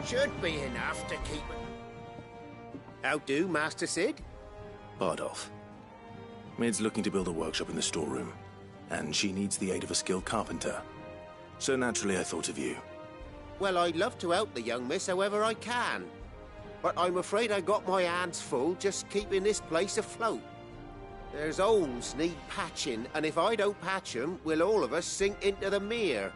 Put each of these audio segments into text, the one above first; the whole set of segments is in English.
should be enough to keep it. How do, Master Sid? Bardolph. Mid's looking to build a workshop in the storeroom, and she needs the aid of a skilled carpenter. So naturally I thought of you. Well, I'd love to help the young miss however I can. But I'm afraid I got my hands full just keeping this place afloat. There's holes need patching, and if I don't patch them, we'll all of us sink into the mere.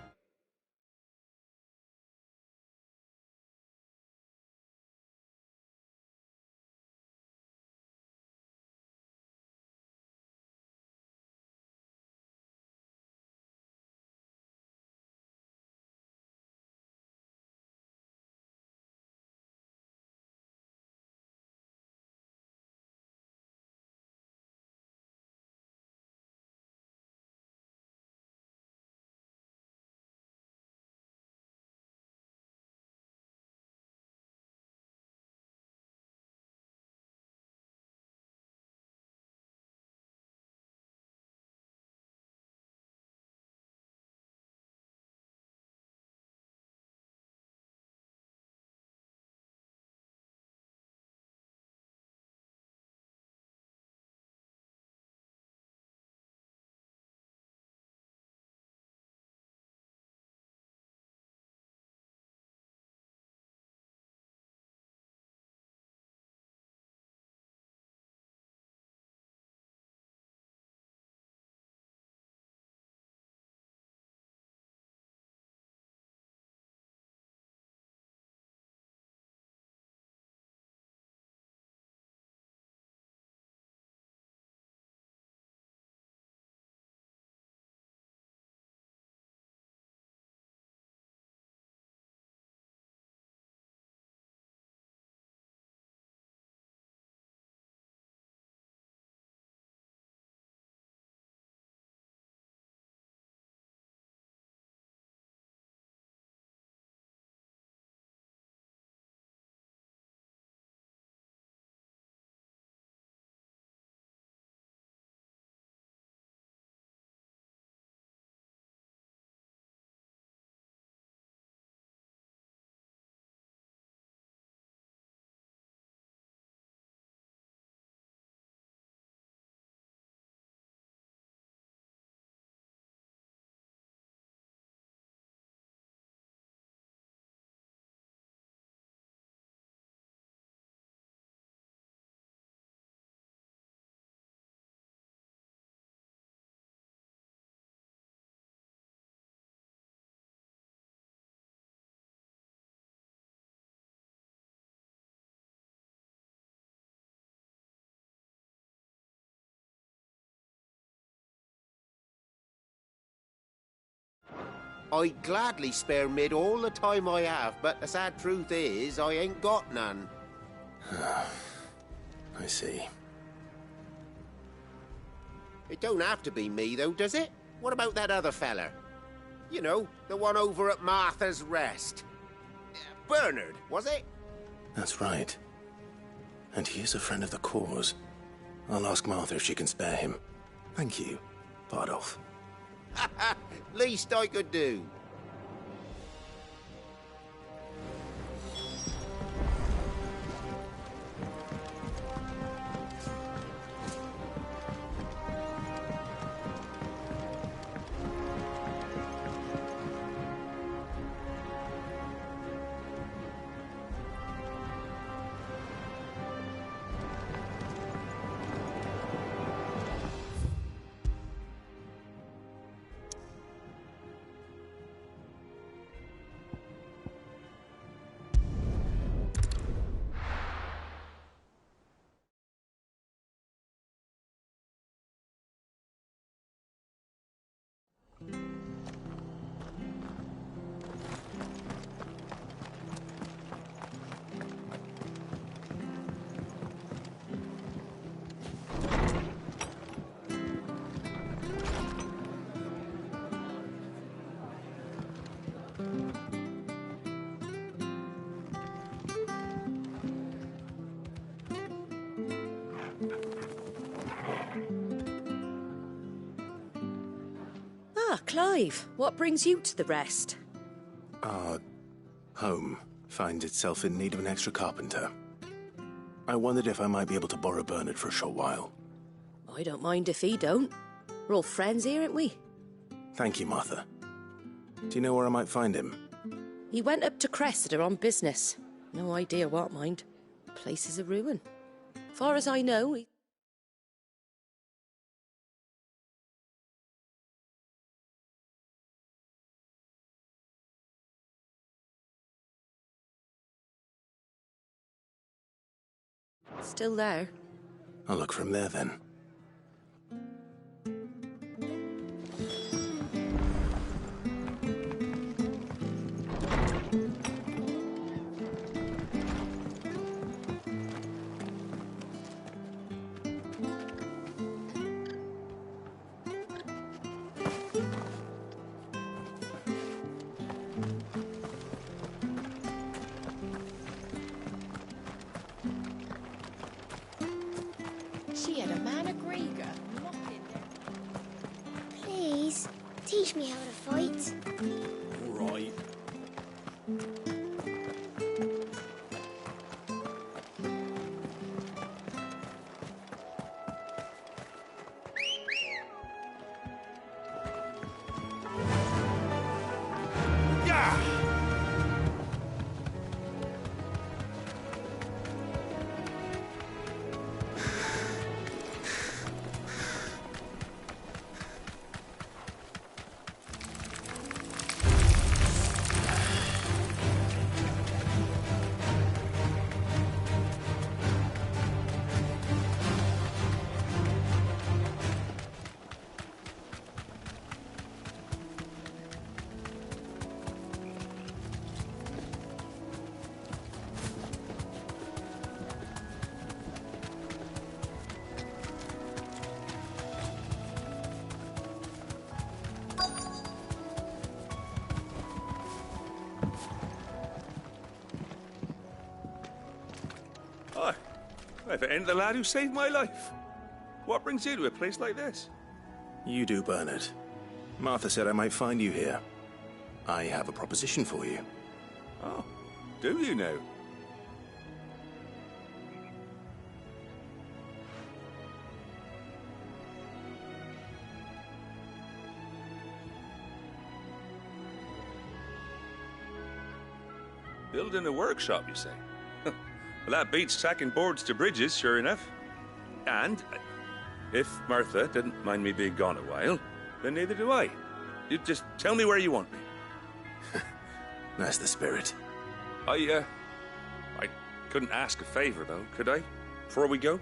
I'd gladly spare Mid all the time I have, but the sad truth is, I ain't got none. I see. It don't have to be me, though, does it? What about that other feller? You know, the one over at Martha's Rest. Bernard, was it? That's right. And he is a friend of the cause. I'll ask Martha if she can spare him. Thank you, Bardolph. Least I could do. Ah, Clive, what brings you to the Rest? Home finds itself in need of an extra carpenter. I wondered if I might be able to borrow Bernard for a short while. I don't mind if he don't. We're all friends here, aren't we? Thank you, Martha. Do you know where I might find him? He went up to Cressida on business. No idea what, mind. Place is a ruin. Far as I know, he... Still there. I'll look for him there, then. She had a man of Grieger knocking there. Please, teach me how to fight. All right. Hi. If it ain't the lad who saved my life. What brings you to a place like this? You do, Bernard. Martha said I might find you here. I have a proposition for you. Oh, do you now? Building a workshop, you say? Well, that beats tacking boards to bridges, sure enough. And if Martha didn't mind me being gone a while, then neither do I. You just tell me where you want me. That's the spirit. I couldn't ask a favor, though, could I? Before we go?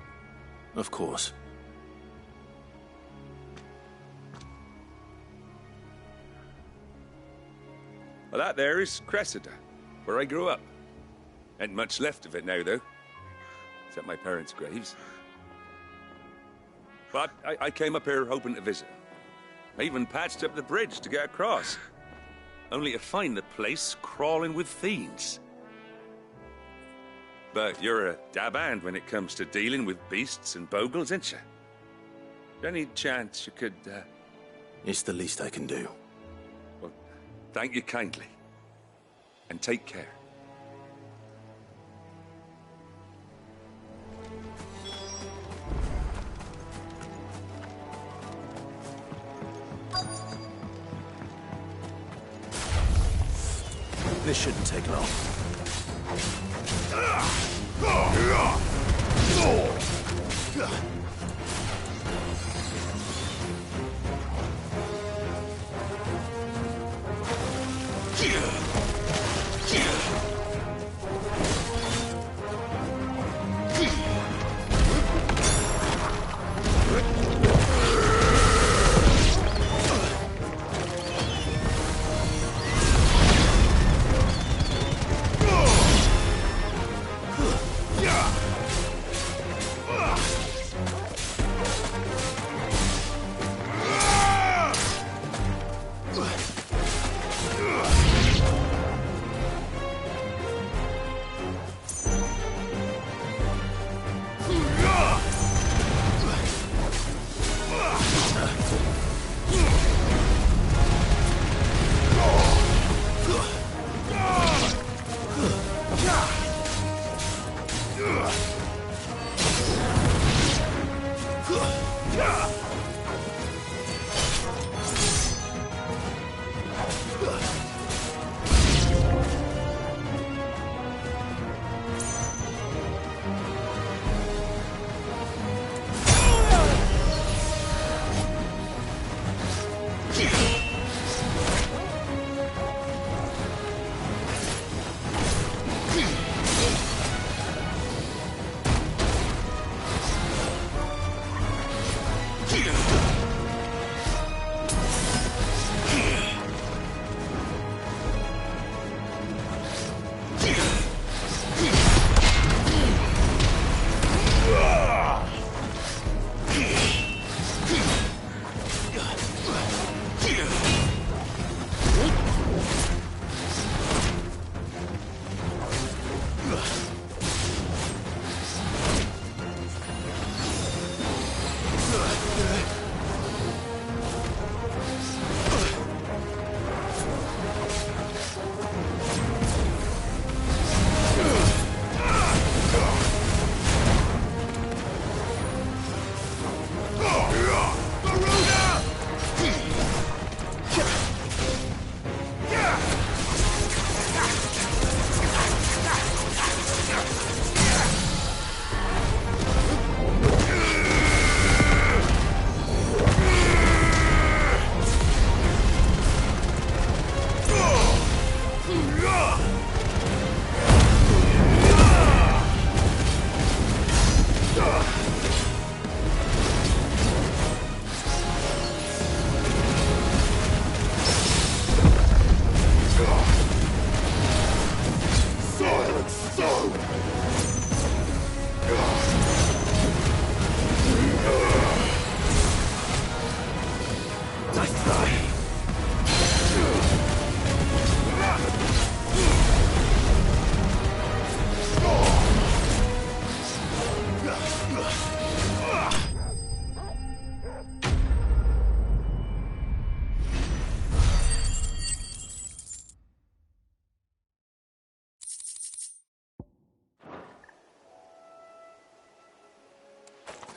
Of course. Well, that there is Cressida, where I grew up. Ain't much left of it now, though. Except my parents' graves. But I came up here hoping to visit. I even patched up the bridge to get across. Only to find the place crawling with fiends. But you're a dab hand when it comes to dealing with beasts and bogles, ain't you? Any chance you could, It's the least I can do. Well, thank you kindly. And take care. This shouldn't take long.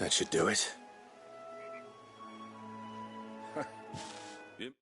That should do it. Yep.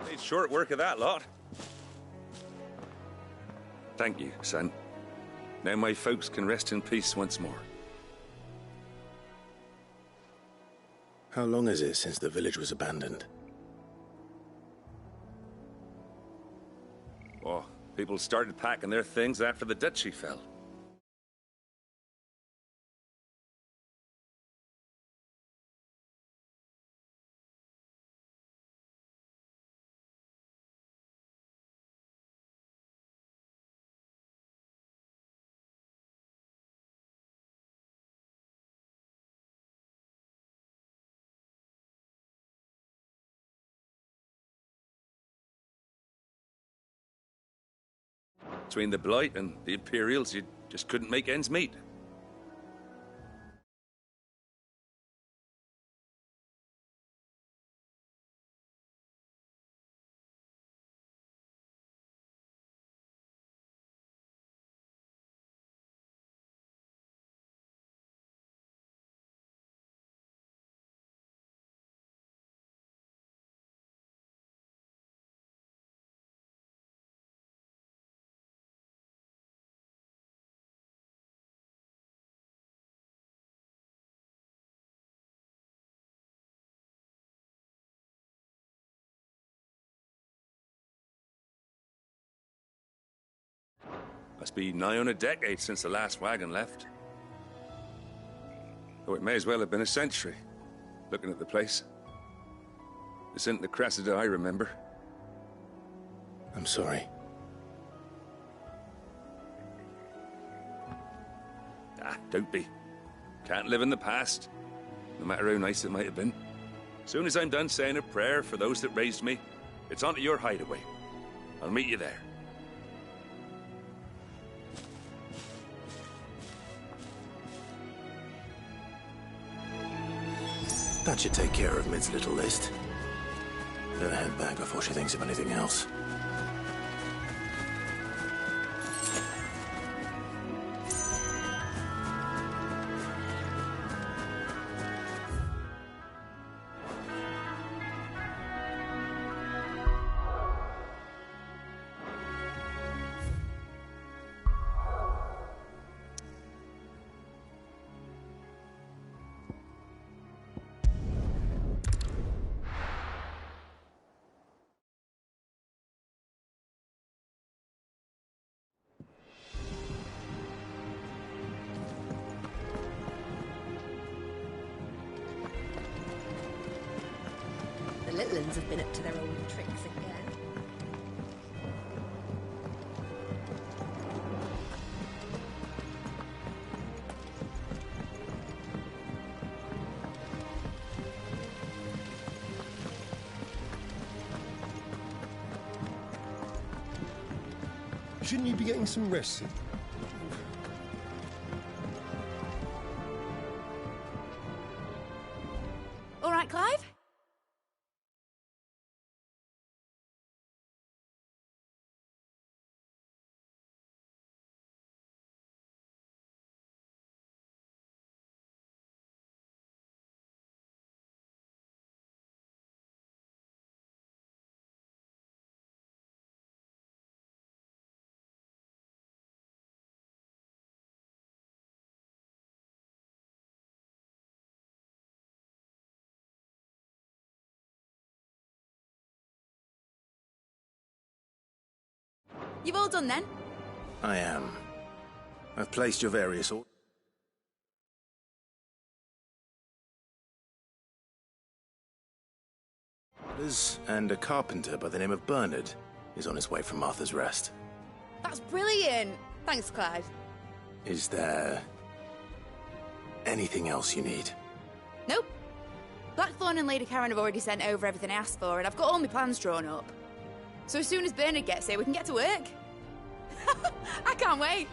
Made short work of that lot. Thank you, son. Now my folks can rest in peace once more. How long is it since the village was abandoned? Oh, people started packing their things after the duchy fell. Between the Blight and the Imperials, you just couldn't make ends meet. Must be nigh on a decade since the last wagon left. Though it may as well have been a century, looking at the place. This isn't the Cressida I remember. I'm sorry. Ah, don't be. Can't live in the past, no matter how nice it might have been. Soon as I'm done saying a prayer for those that raised me, it's on to your hideaway. I'll meet you there. That should take care of Mid's little list. Better head back before she thinks of anything else. The little uns have been up to their old tricks again. Shouldn't you be getting some rest? All right, Clive? You've all done then? I am. I've placed your various orders, and a carpenter by the name of Bernard is on his way from Arthur's Rest. That's brilliant! Thanks, Clive. Is there anything else you need? Nope. Blackthorn and Lady Karen have already sent over everything I asked for, and I've got all my plans drawn up. So as soon as Bernard gets here, we can get to work. I can't wait.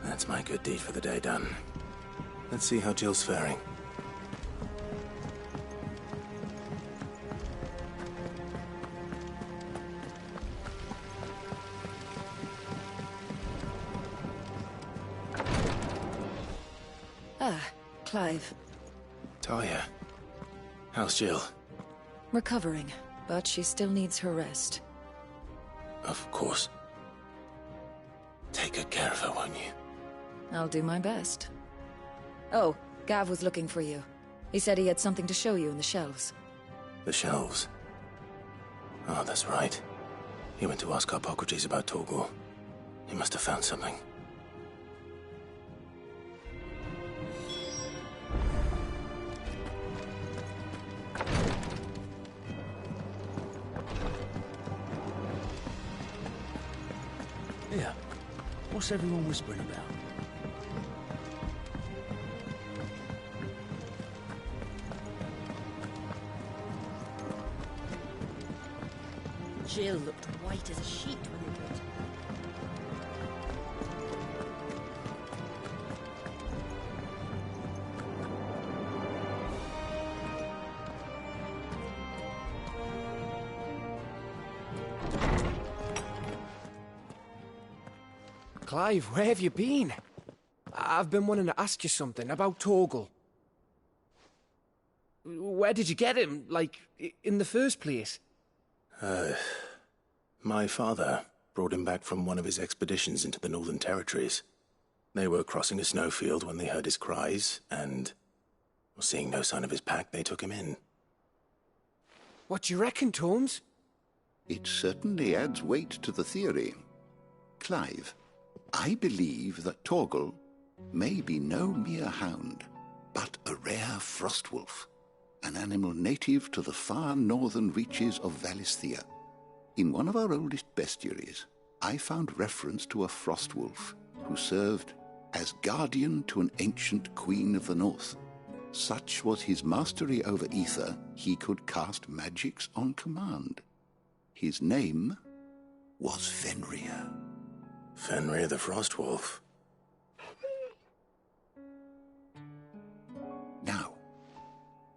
That's my good deed for the day done. Let's see how Jill's faring. Ah, Clive. Talia, how's Jill? Recovering, but she still needs her rest. Of course. Take good care of her, won't you? I'll do my best. Oh, Gav was looking for you. He said he had something to show you in the shelves. The shelves. Oh, that's right. He went to ask Hippocrates about Torgor. He must have found something. Yeah. What's everyone whispering about? Jill looked white as a sheet when they brought her. Clive, where have you been? I've been wanting to ask you something about Torgal. Where did you get him, like, in the first place? My father brought him back from one of his expeditions into the Northern Territories. They were crossing a snowfield when they heard his cries, and, seeing no sign of his pack, they took him in. What do you reckon, Torms? It certainly adds weight to the theory. Clive, I believe that Torgal may be no mere hound, but a rare frostwolf, an animal native to the far northern reaches of Valisthea. In one of our oldest bestiaries, I found reference to a frostwolf who served as guardian to an ancient queen of the north. Such was his mastery over ether, he could cast magics on command. His name was Fenrir. Fenrir the Frostwolf. Now,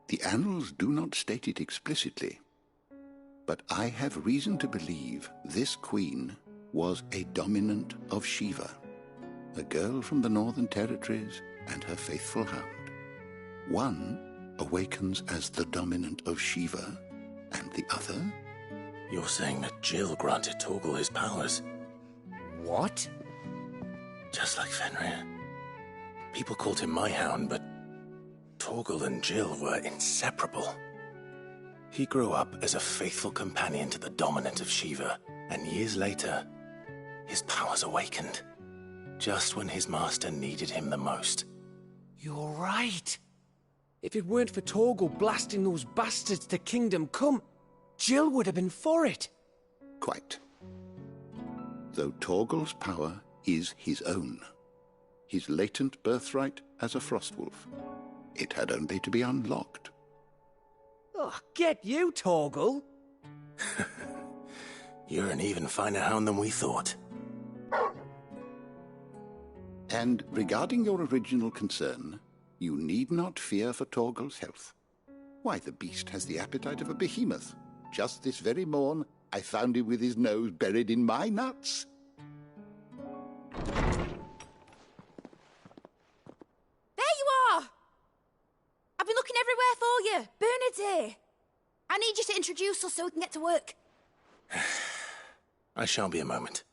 the annals do not state it explicitly, but I have reason to believe this queen was a dominant of Shiva, a girl from the Northern Territories and her faithful hound. One awakens as the dominant of Shiva, and the other... You're saying that Jill granted Torgal his powers? What? Just like Fenrir. People called him my hound, but Torgal and Jill were inseparable. He grew up as a faithful companion to the dominant of Shiva, and years later, his powers awakened, just when his master needed him the most. You're right. If it weren't for Torgal blasting those bastards to Kingdom Come, Jill would have been for it. Quite. Though Torgal's power is his own, his latent birthright as a frostwolf, it had only to be unlocked. Oh, get you, Torgal! You're an even finer hound than we thought. And regarding your original concern, you need not fear for Torgal's health. Why, the beast has the appetite of a behemoth. Just this very morn, I found him with his nose buried in my nuts. There you are! I've been looking everywhere for you. Bernard's here. I need you to introduce us so we can get to work. I shan't be a moment.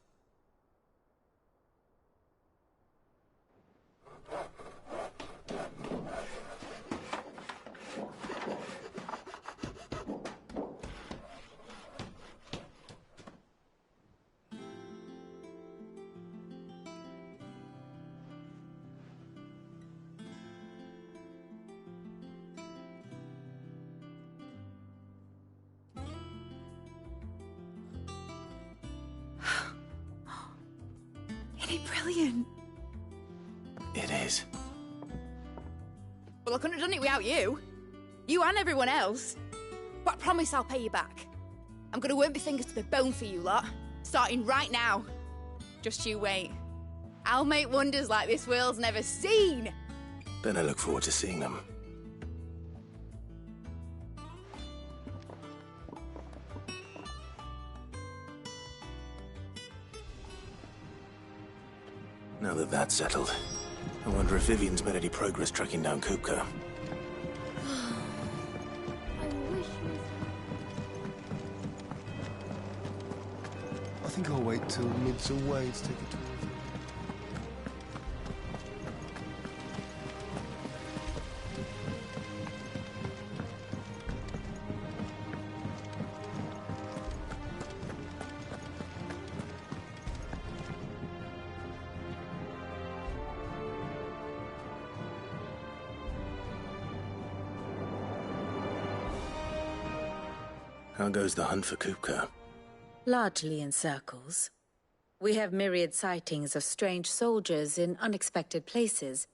Isn't it brilliant? It is. Well, I couldn't have done it without you. You and everyone else. But I promise I'll pay you back. I'm gonna work my fingers to the bone for you lot. Starting right now. Just you wait. I'll make wonders like this world's never seen. Then I look forward to seeing them. Now that that's settled, I wonder if Vivian's made any progress tracking down Kupka. I think I'll wait till mid's away to take a tour. How goes the hunt for Kupka? Largely in circles. We have myriad sightings of strange soldiers in unexpected places,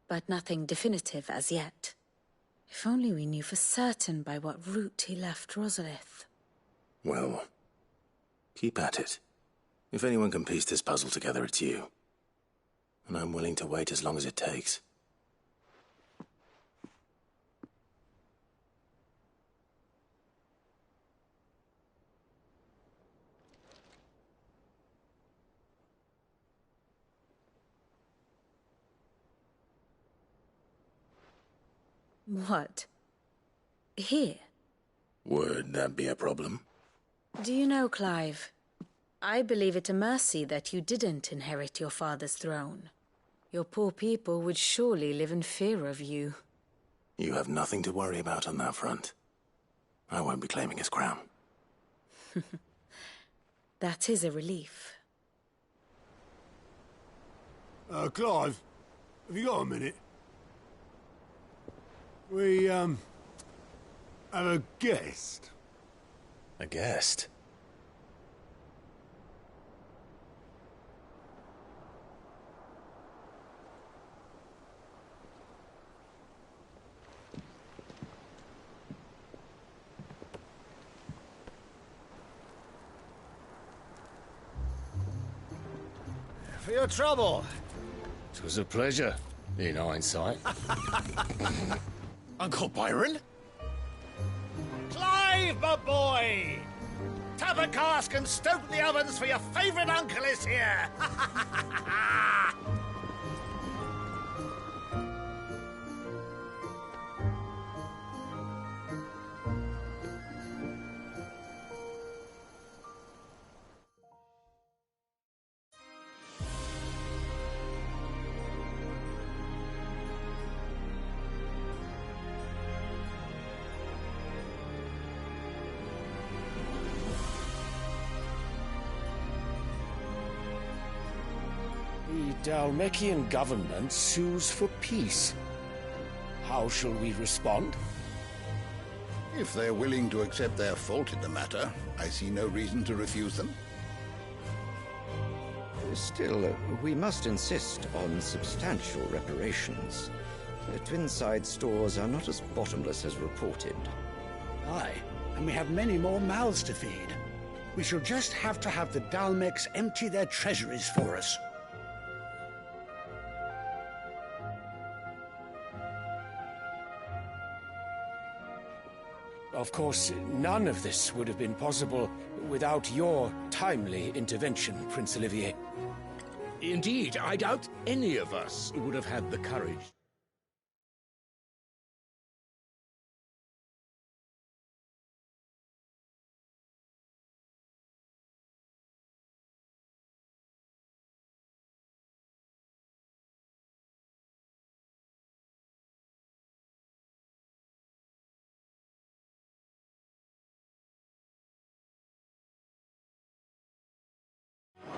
but nothing definitive as yet. If only we knew for certain by what route he left Rosalith. Well, keep at it. If anyone can piece this puzzle together, it's you. And I'm willing to wait as long as it takes. What? Here? Would that be a problem? Do you know, Clive? I believe it a mercy that you didn't inherit your father's throne. Your poor people would surely live in fear of you. You have nothing to worry about on that front. I won't be claiming his crown. That is a relief. Clive, have you got a minute? We, have a guest. A guest? For your trouble. 'Twas a pleasure, in hindsight. Uncle Byron? Clive, my boy! Tap a cask and stoke the ovens, for your favourite uncle is here! The Dalmekian government sues for peace. How shall we respond? If they're willing to accept their fault in the matter, I see no reason to refuse them. Still, we must insist on substantial reparations. Twinside stores are not as bottomless as reported. Aye, and we have many more mouths to feed. We shall just have to have the Dalmeks empty their treasuries for us. Of course, none of this would have been possible without your timely intervention, Prince Olivier. Indeed, I doubt any of us would have had the courage.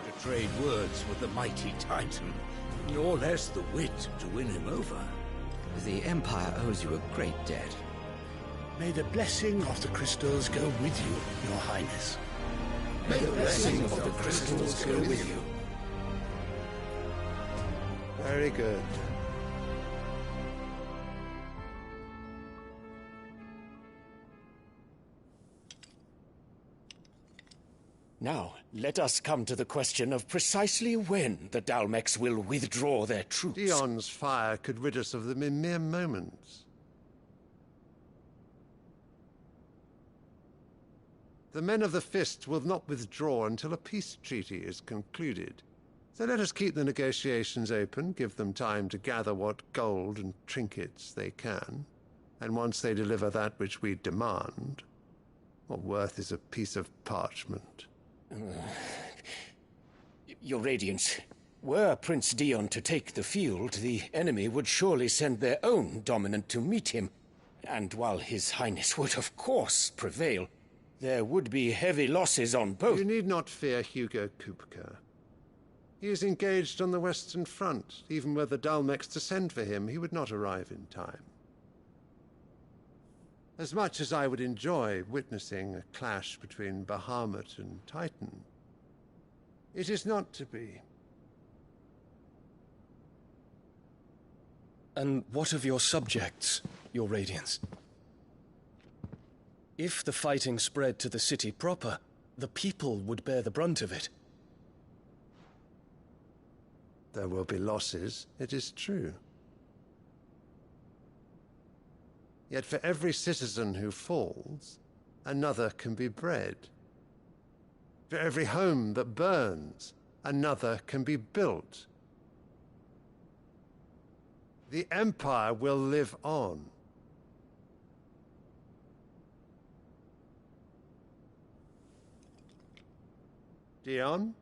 To trade words with the mighty Titan, nor less the wit to win him over. The Empire owes you a great debt. May the blessing of the crystals go with you, Your Highness. May the blessing of the crystals go with you. Very good. Now, let us come to the question of precisely when the Dalmeks will withdraw their troops. Dion's fire could rid us of them in mere moments. The men of the Fist will not withdraw until a peace treaty is concluded. So let us keep the negotiations open, give them time to gather what gold and trinkets they can, and once they deliver that which we demand, what worth is a piece of parchment? Your Radiance, were Prince Dion to take the field, the enemy would surely send their own dominant to meet him. And while His Highness would of course prevail, there would be heavy losses on both. You need not fear Hugo Kupka. He is engaged on the Western Front. Even were the Dalmeks to send for him, he would not arrive in time. As much as I would enjoy witnessing a clash between Bahamut and Titan, it is not to be. And what of your subjects, Your Radiance? If the fighting spread to the city proper, the people would bear the brunt of it. There will be losses, it is true. Yet for every citizen who falls, another can be bred. For every home that burns, another can be built. The Empire will live on. Dion?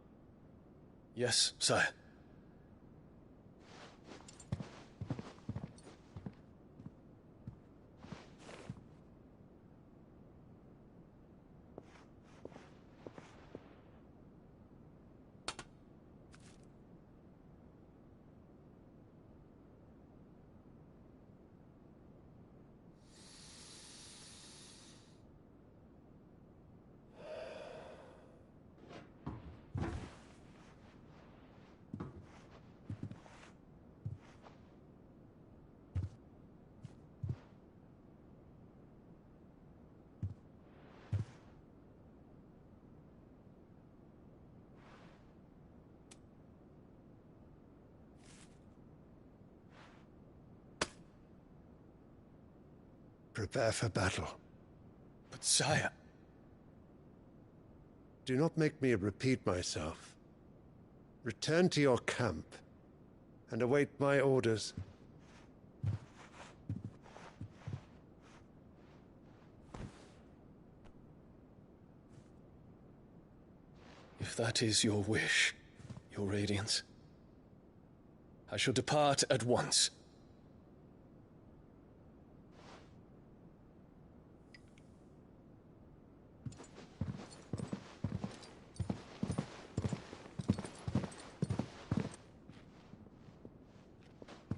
Yes, sire. Prepare for battle. But sire... Do not make me repeat myself. Return to your camp and await my orders. If that is your wish, your Radiance, I shall depart at once.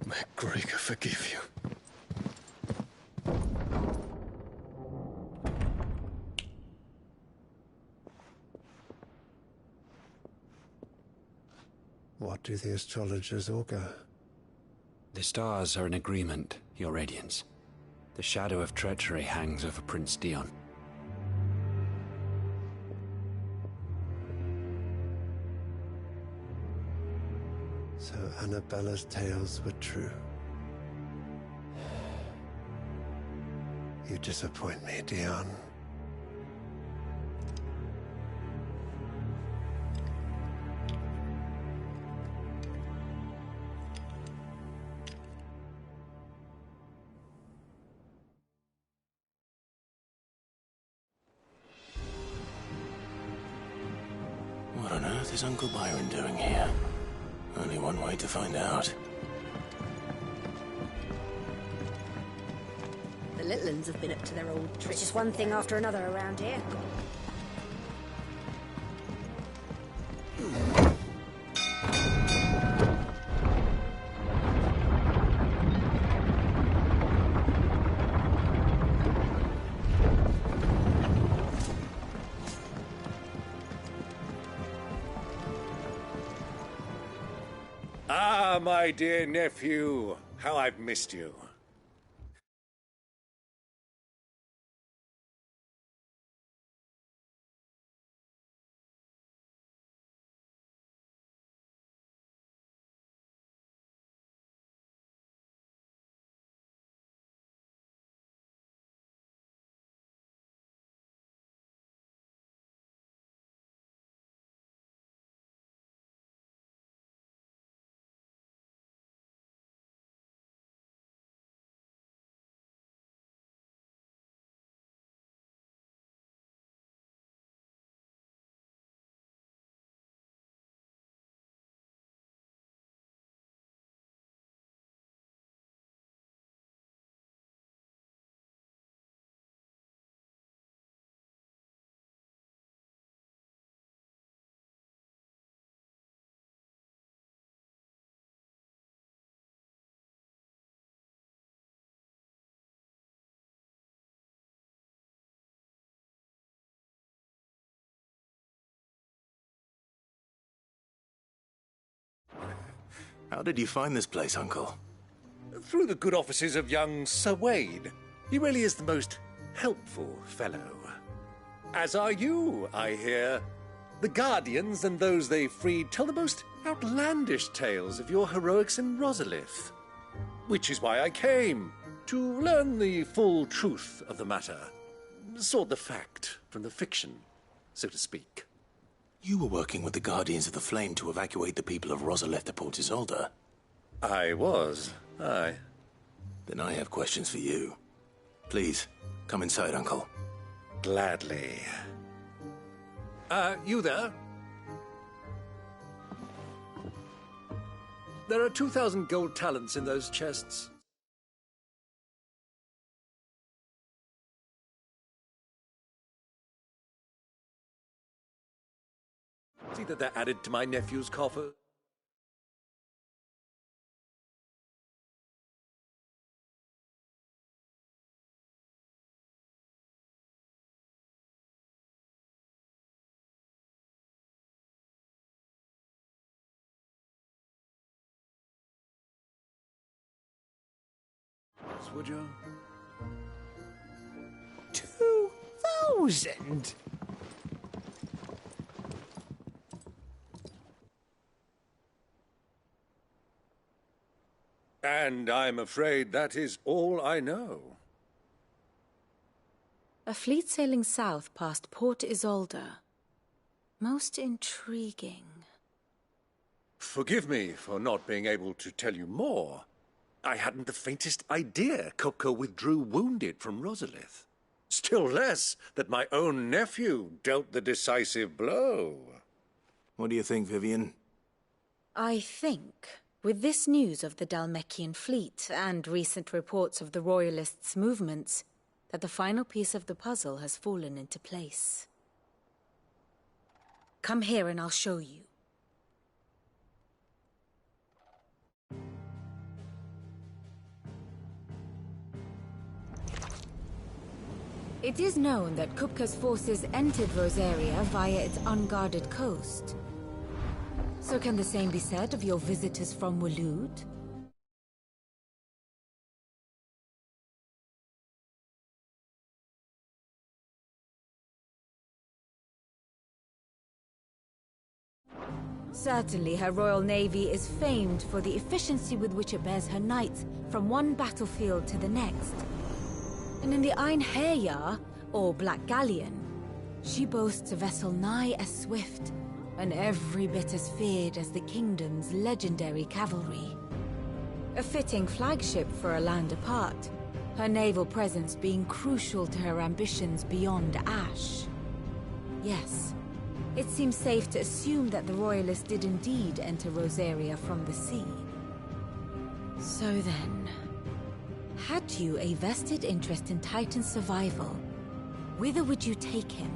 May Gregor forgive you. What do the astrologers augur? The stars are in agreement, Your Radiance. The shadow of treachery hangs over Prince Dion. So Annabella's tales were true. You disappoint me, Dion. What on earth is Uncle Byron doing here? Only one way to find out. The little uns have been up to their old tricks. It's just one thing after another around here. Ah, my dear nephew, how I've missed you. How did you find this place, Uncle? Through the good offices of young Sir Wade. He really is the most helpful fellow. As are you, I hear. The Guardians and those they freed tell the most outlandish tales of your heroics in Rosalith. Which is why I came, to learn the full truth of the matter. Sort the fact from the fiction, so to speak. You were working with the Guardians of the Flame to evacuate the people of Rosalith to Port Isolde. I was, aye. Then I have questions for you. Please, come inside, Uncle. Gladly. You there? There are 2,000 gold talents in those chests. See that they're added to my nephew's coffer. Would you? 2,000? And I'm afraid that is all I know. A fleet sailing south past Port Isolde. Most intriguing. Forgive me for not being able to tell you more. I hadn't the faintest idea Kupka withdrew wounded from Rosalith. Still less that my own nephew dealt the decisive blow. What do you think, Vivian? I think, with this news of the Dhalmekian fleet and recent reports of the Royalists' movements, that the final piece of the puzzle has fallen into place. Come here and I'll show you. It is known that Kupka's forces entered Rosaria via its unguarded coast. So can the same be said of your visitors from Waloed? Certainly, her Royal Navy is famed for the efficiency with which it bears her knights from one battlefield to the next. And in the Einherjar, or Black Galleon, she boasts a vessel nigh as swift and every bit as feared as the kingdom's legendary cavalry. A fitting flagship for a land apart, her naval presence being crucial to her ambitions beyond Ash. Yes, it seems safe to assume that the Royalists did indeed enter Rosaria from the sea. So then, had you a vested interest in Titan's survival, whither would you take him?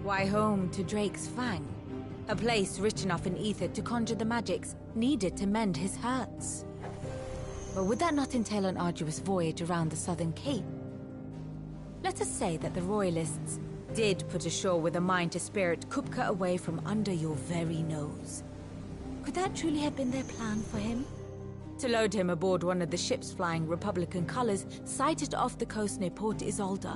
Why, home to Drake's Fang, a place rich enough in ether to conjure the magics needed to mend his hurts. But would that not entail an arduous voyage around the southern cape? Let us say that the Royalists did put ashore with a mind to spirit Kupka away from under your very nose. Could that truly have been their plan for him? To load him aboard one of the ships flying Republican colors sighted off the coast near Port Isolde.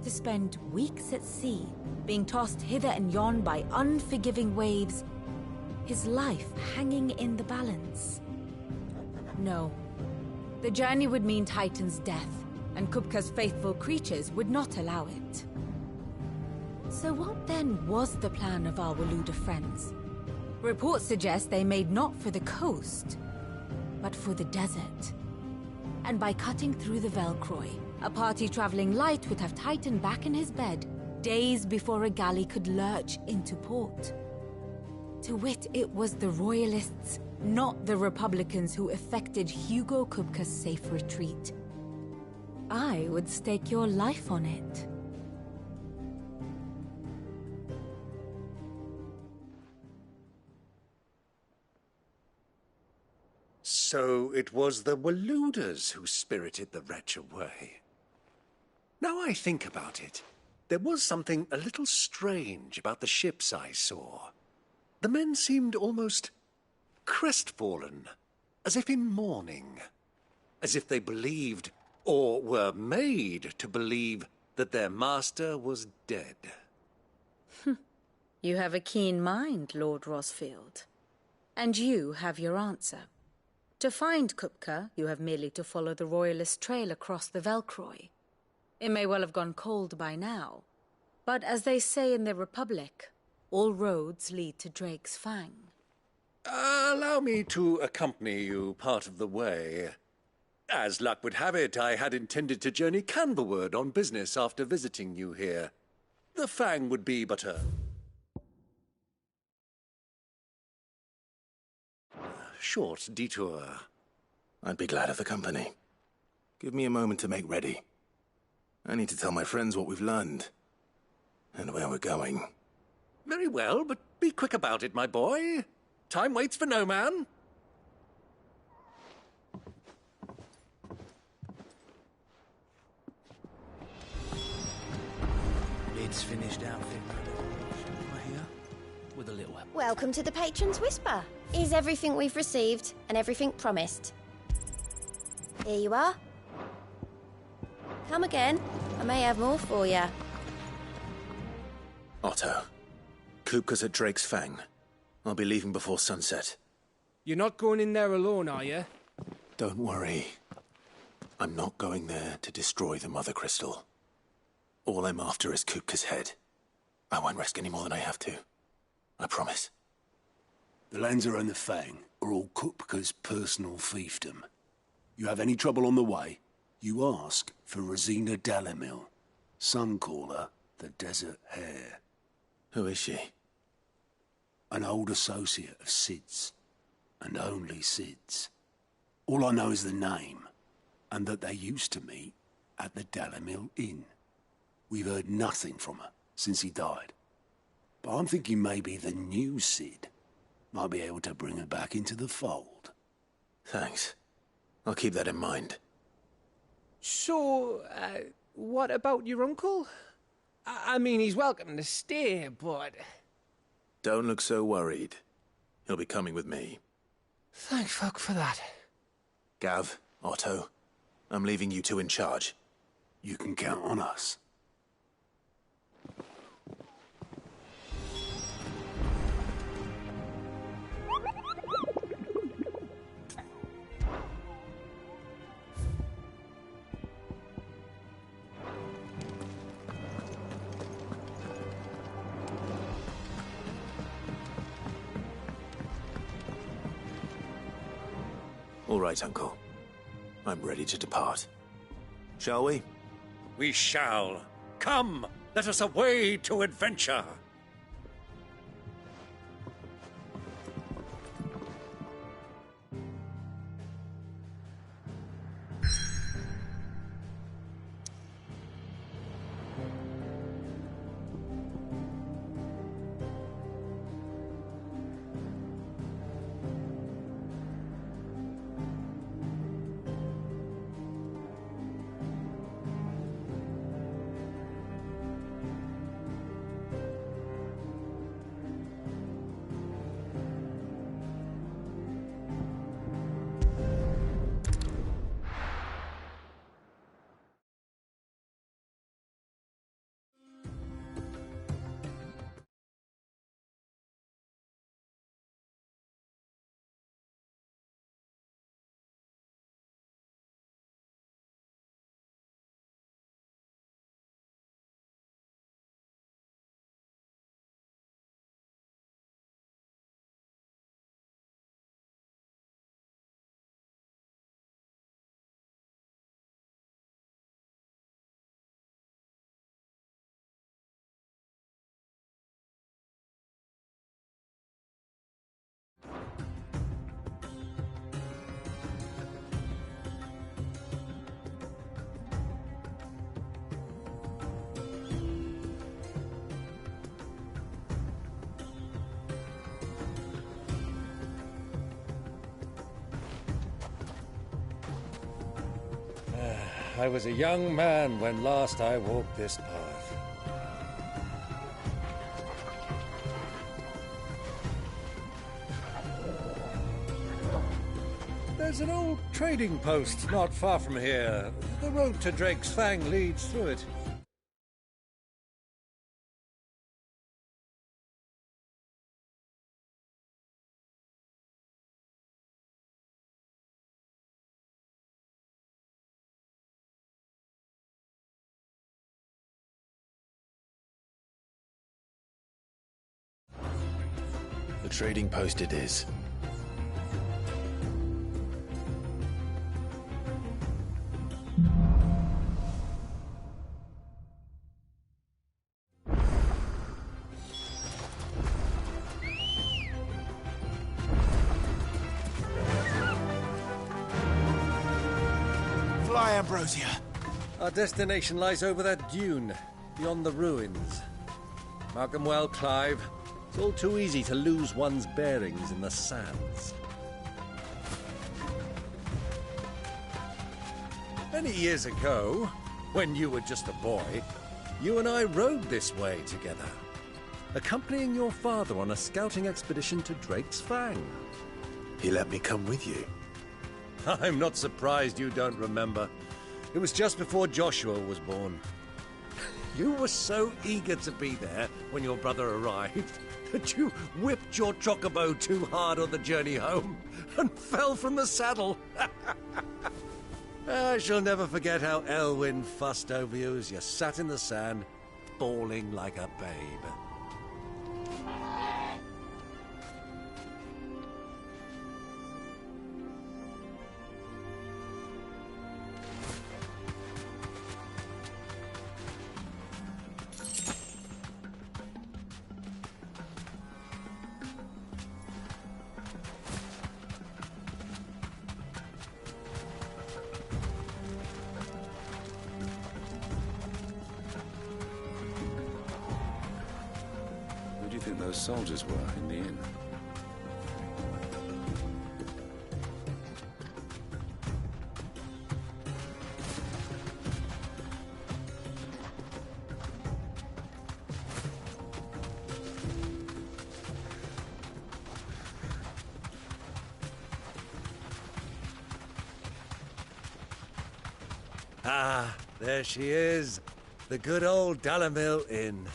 To spend weeks at sea, being tossed hither and yon by unforgiving waves, his life hanging in the balance. No. The journey would mean Titan's death, and Kupka's faithful creatures would not allow it. So what then was the plan of our Waluda friends? Reports suggest they made not for the coast, but for the desert. And by cutting through the Velcroy, a party traveling light would have Titan back in his bed days before a galley could lurch into port. To wit, it was the Royalists, not the Republicans, who effected Hugo Kupka's safe retreat. I would stake your life on it. So it was the Waludas who spirited the wretch away. Now I think about it, there was something a little strange about the ships I saw. The men seemed almost crestfallen, as if in mourning, as if they believed, or were made to believe, that their master was dead. You have a keen mind, Lord Rosfield. And you have your answer. To find Kupka, you have merely to follow the Royalist trail across the Velcroy. It may well have gone cold by now, but as they say in the Republic, all roads lead to Drake's Fang. Allow me to accompany you part of the way. As luck would have it, I had intended to journey Canberward on business after visiting you here. The Fang would be but a short detour. I'd be glad of the company. Give me a moment to make ready. I need to tell my friends what we've learned. And where we're going. Very well, but be quick about it, my boy. Time waits for no man. Lid's finished outfit, right here, with a little help. Welcome to the Patron's Whisper. Is everything we've received and everything promised? Here you are. Come again. I may have more for you. Otto. Kupka's at Drake's Fang. I'll be leaving before sunset. You're not going in there alone, are you? Don't worry. I'm not going there to destroy the Mother Crystal. All I'm after is Kupka's head. I won't risk any more than I have to. I promise. The Lancer and the Fang are all Kupka's personal fiefdom. You have any trouble on the way, you ask for Rosina Dalamil. Some call her the Desert Hare. Who is she? An old associate of Sid's, and only Sid's. All I know is the name, and that they used to meet at the Dalamil Inn. We've heard nothing from her since he died. But I'm thinking maybe the new Sid might be able to bring her back into the fold. Thanks. I'll keep that in mind. So, what about your uncle? I mean, he's welcome to stay, but... Don't look so worried. He'll be coming with me. Thank fuck for that. Gav, Otto, I'm leaving you two in charge. You can count on us. All right, Uncle. I'm ready to depart. Shall we? We shall. Come, let us away to adventure. I was a young man when last I walked this path. There's an old trading post not far from here. The road to Drake's Fang leads through it. The trading post it is. Ambrosia? Our destination lies over that dune, beyond the ruins. Mark 'em well, Clive. It's all too easy to lose one's bearings in the sands. Many years ago, when you were just a boy, you and I rode this way together, accompanying your father on a scouting expedition to Drake's Fang. He let me come with you. I'm not surprised you don't remember. It was just before Joshua was born. You were so eager to be there when your brother arrived that you whipped your chocobo too hard on the journey home and fell from the saddle. I shall never forget how Elwyn fussed over you as you sat in the sand, bawling like a babe. Those soldiers were in the inn. Ah, there she is. The good old Dalamil Inn.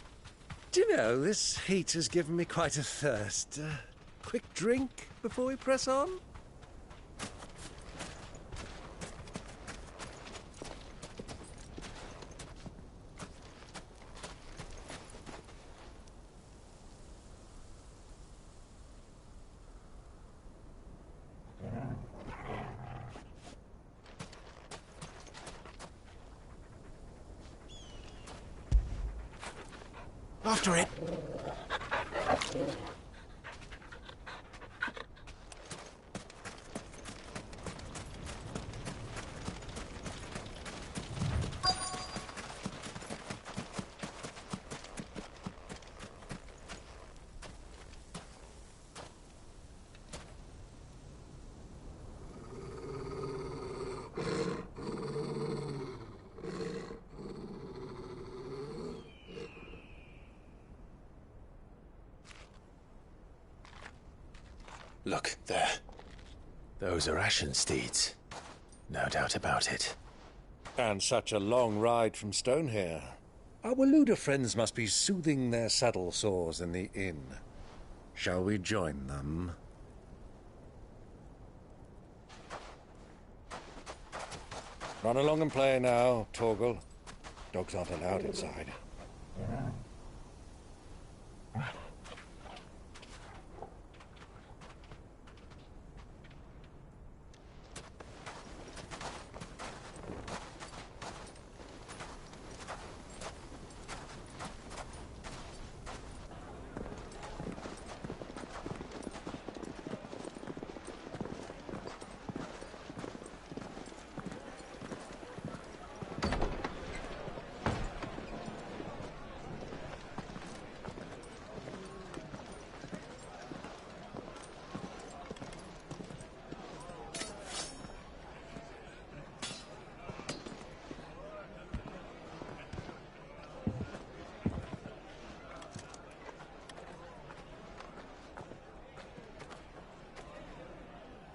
Do you know, this heat has given me quite a thirst. Quick drink before we press on? After it. Look, there. Those are ashen steeds. No doubt about it. And such a long ride from Stonehair. Our Waluda friends must be soothing their saddle sores in the inn. Shall we join them? Run along and play now, Torgal. Dogs aren't allowed inside.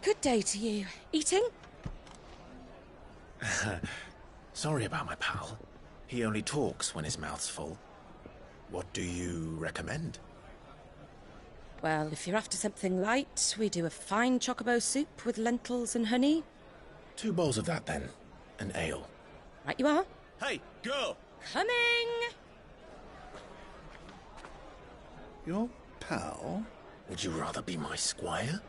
Good day to you. Eating? Sorry about my pal. He only talks when his mouth's full. What do you recommend? Well, if you're after something light, we do a fine chocobo soup with lentils and honey. 2 bowls of that, then. An ale. Right you are. Hey, girl! Coming! Your pal? Would you rather be my squire?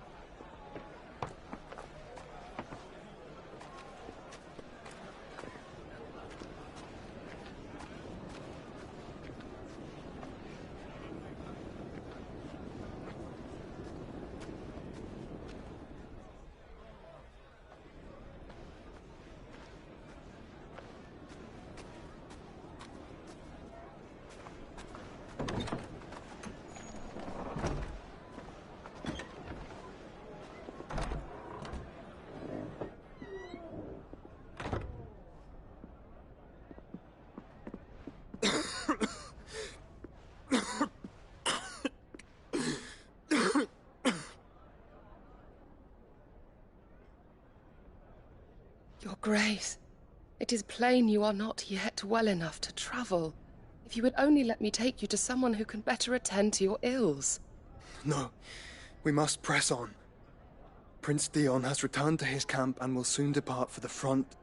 Grace, it is plain you are not yet well enough to travel. If you would only let me take you to someone who can better attend to your ills. No, we must press on. Prince Dion has returned to his camp and will soon depart for the front.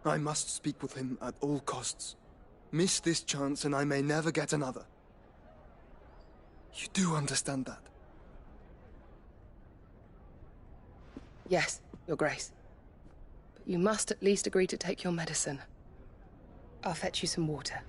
I must speak with him at all costs. Miss this chance and I may never get another. You do understand that? Yes, Your Grace. But you must at least agree to take your medicine. I'll fetch you some water.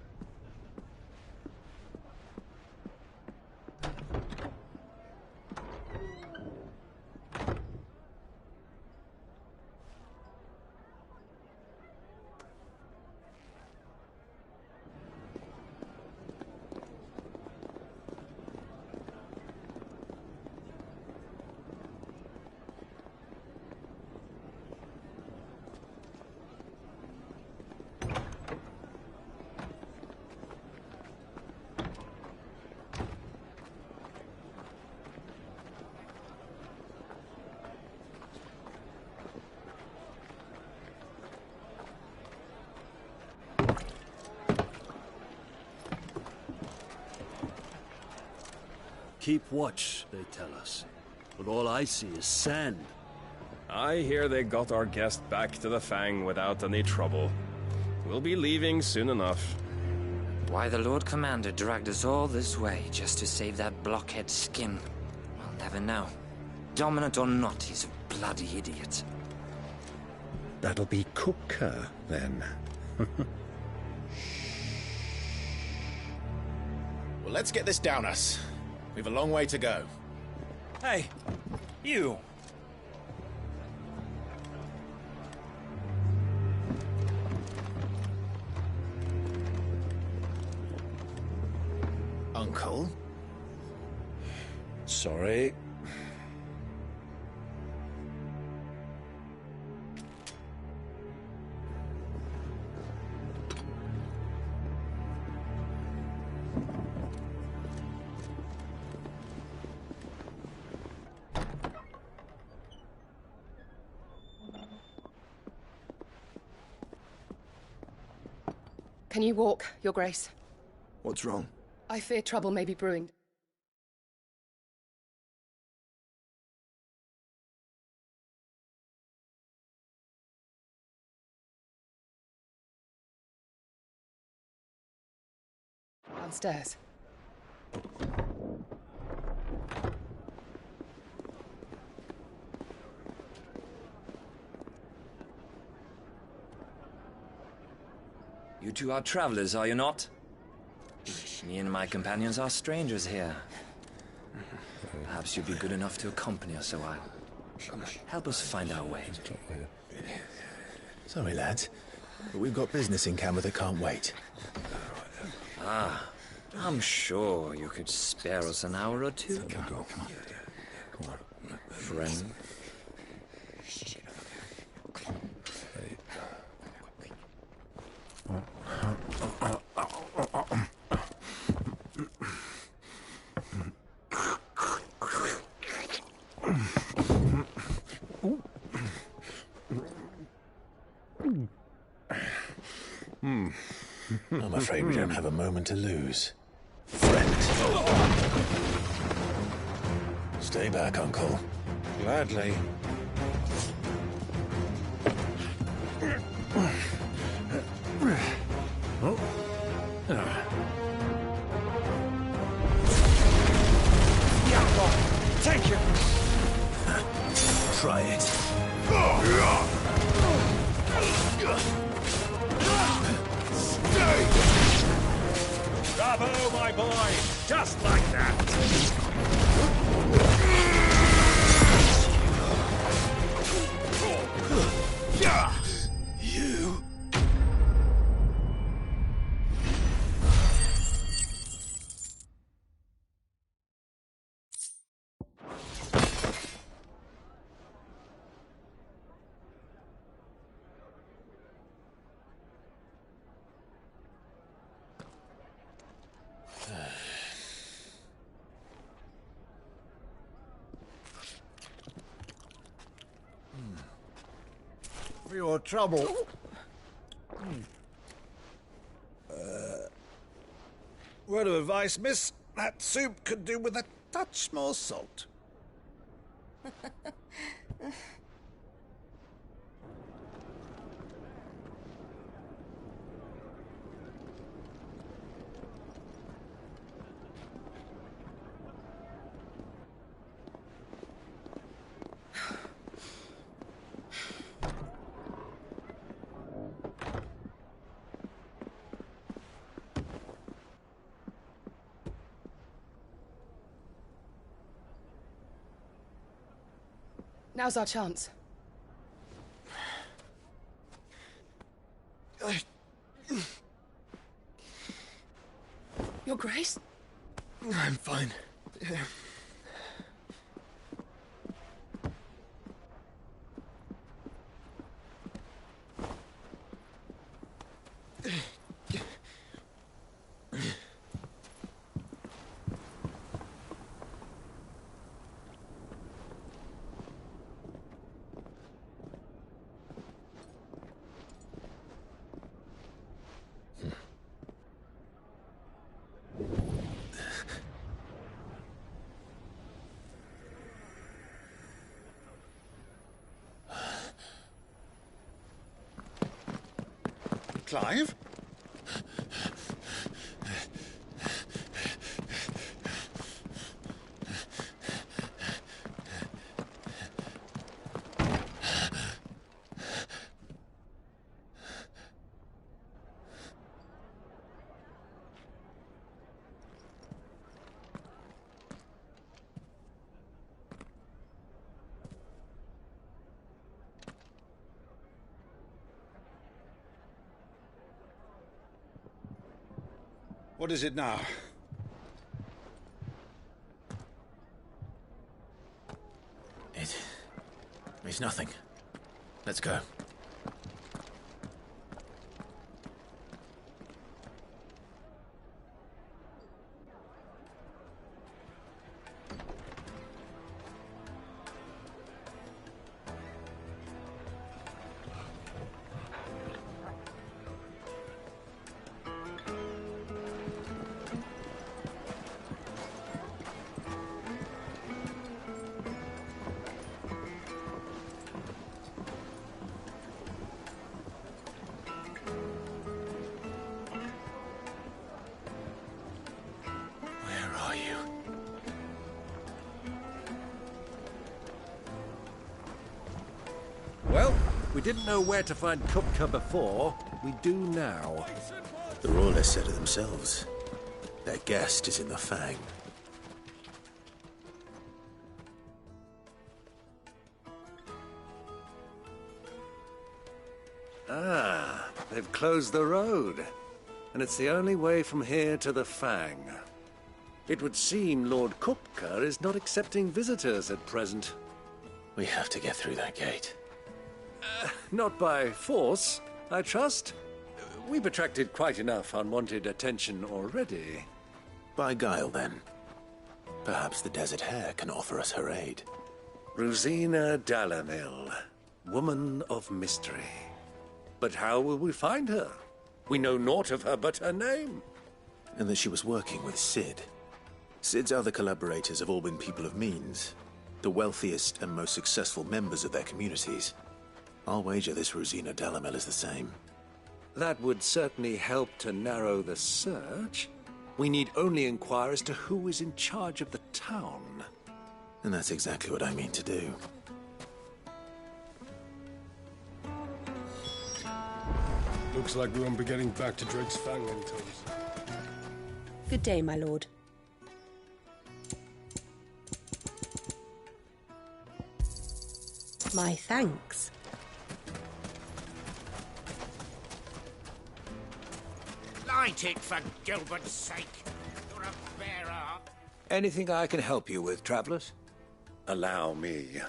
Keep watch, they tell us. But all I see is sand. I hear they got our guest back to the Fang without any trouble. We'll be leaving soon enough. Why the Lord Commander dragged us all this way just to save that blockhead skin, we'll never know. Dominant or not, he's a bloody idiot. That'll be Cooker, then. Well, let's get this down us. We've a long way to go. Hey, you! Uncle? Sorry. Can you walk, Your Grace? What's wrong? I fear trouble may be brewing. Downstairs. You two are travelers, are you not? Me and my companions are strangers here. Perhaps you'd be good enough to accompany us a while. Help us find our way. Sorry, lads, but we've got business in camera that can't wait. Ah, I'm sure you could spare us an hour or two. Come on. Friend. I'm afraid we don't have a moment to lose. Friend. Stay back, Uncle. Gladly. Take it! Try it. Bravo, my boy! Just like that! You... your trouble. Word of advice, miss. That soup could do with a touch more salt. Now's our chance. Your Grace? I'm fine. Clive? What is it now? It's nothing. Let's go. Well, we didn't know where to find Kupka before. We do now. The Royalists said it themselves. Their guest is in the Fang. Ah, they've closed the road. And it's the only way from here to the Fang. It would seem Lord Kupka is not accepting visitors at present. We have to get through that gate. Not by force, I trust. We've attracted quite enough unwanted attention already. By guile, then. Perhaps the Desert Hare can offer us her aid. Rosina Dalamil, woman of mystery. But how will we find her? We know naught of her but her name. And that she was working with Sid. Sid's other collaborators have all been people of means, the wealthiest and most successful members of their communities. I'll wager this Rosina Dalamil is the same. That would certainly help to narrow the search. We need only inquire as to who is in charge of the town. And that's exactly what I mean to do. Looks like we won't be getting back to Drake's Fang anytime soon. Good day, my lord. My thanks. Light it, for Gilbert's sake. You're a bearer. Anything I can help you with, travelers? Allow me.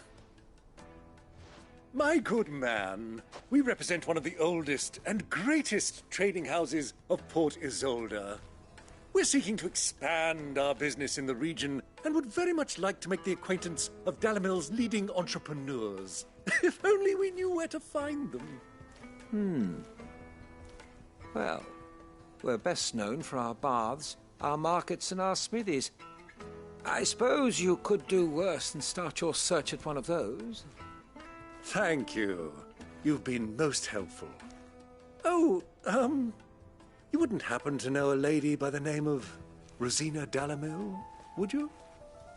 My good man, we represent one of the oldest and greatest trading houses of Port Isolde. We're seeking to expand our business in the region and would very much like to make the acquaintance of Dalamil's leading entrepreneurs. If only we knew where to find them. Well, we're best known for our baths, our markets, and our smithies. I suppose you could do worse than start your search at one of those. Thank you. You've been most helpful. Oh, you wouldn't happen to know a lady by the name of Rosina Dalamil, would you?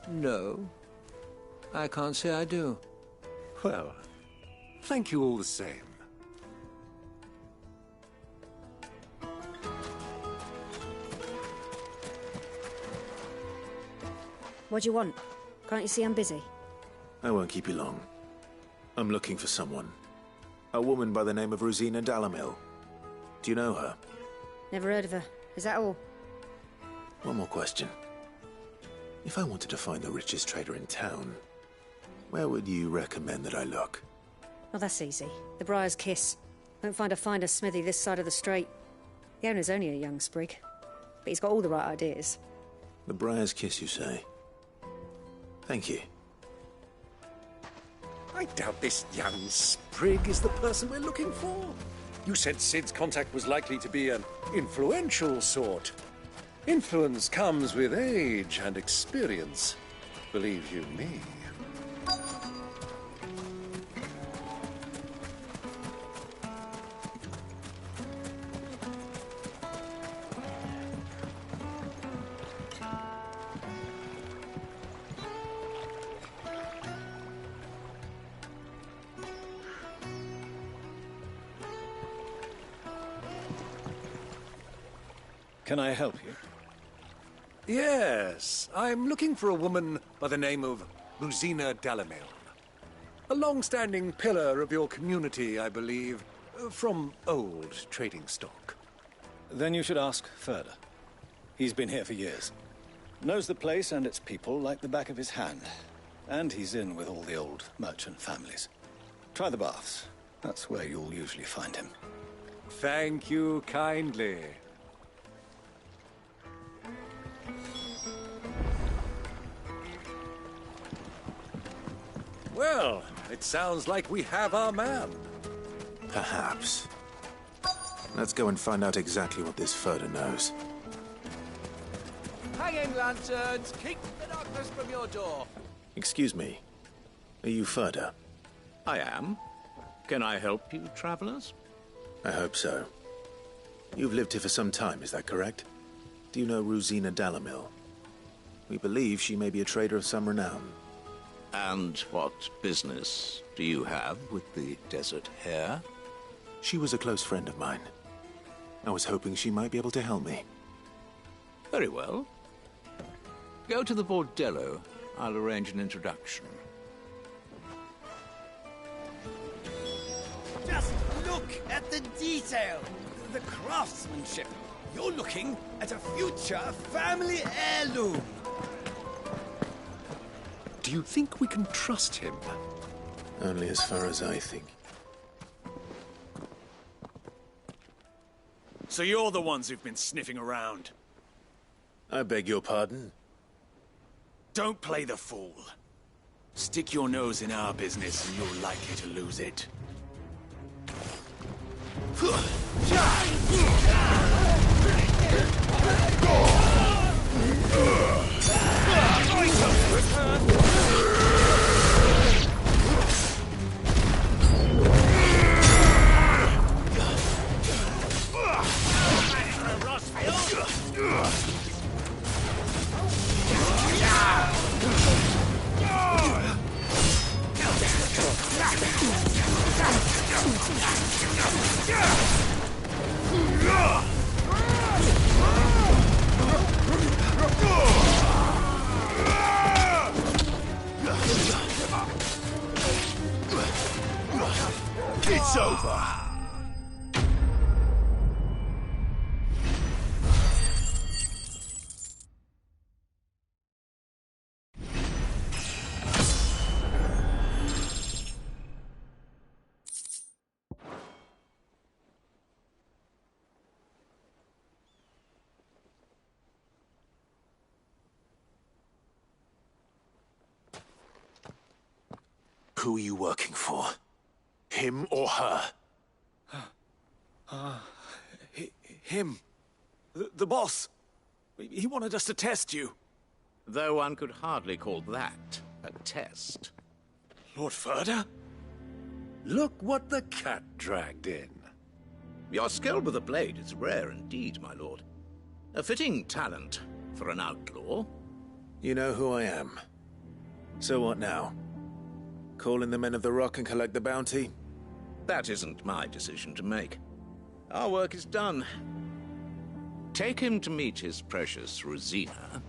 No, I can't say I do. Well, thank you all the same. What do you want? Can't you see I'm busy? I won't keep you long. I'm looking for someone. A woman by the name of Rosina Dalamil. Do you know her? Never heard of her. Is that all? One more question. If I wanted to find the richest trader in town, where would you recommend that I look? Oh, that's easy. The Briar's Kiss. Won't find a finer smithy this side of the strait. The owner's only a young sprig, but he's got all the right ideas. The Briar's Kiss, you say? Thank you. I doubt this young sprig is the person we're looking for. You said Sid's contact was likely to be an influential sort. Influence comes with age and experience, believe you me. Can I help you? Yes, I'm looking for a woman by the name of Rosina Dalamil. A long-standing pillar of your community, I believe, from old trading stock. Then you should ask Furder. He's been here for years. Knows the place and its people like the back of his hand. And he's in with all the old merchant families. Try the baths. That's where you'll usually find him. Thank you kindly. Well, it sounds like we have our man. Perhaps. Let's go and find out exactly what this Furder knows. Hanging lanterns, keep the darkness from your door. Excuse me. Are you Furder? I am. Can I help you, travelers? I hope so. You've lived here for some time, is that correct? Do you know Rosina Dalamil? We believe she may be a trader of some renown. And what business do you have with the desert hare? She was a close friend of mine. I was hoping she might be able to help me. Very well. Go to the bordello. I'll arrange an introduction. Just look at the detail, the craftsmanship. You're looking at a future family heirloom. Do you think we can trust him? Only as far as I think. So you're the ones who've been sniffing around. I beg your pardon? Don't play the fool. Stick your nose in our business and you're likely to lose it. It's over. Who are you working for? him or her? Him. The boss. He wanted us to test you. Though one could hardly call that a test. Lord Ferda? Look what the cat dragged in. Your skill with the blade is rare indeed, my lord. A fitting talent for an outlaw. You know who I am. So what now? Call in the Men of the Rock and collect the bounty? That isn't my decision to make. Our work is done. Take him to meet his precious Rosina.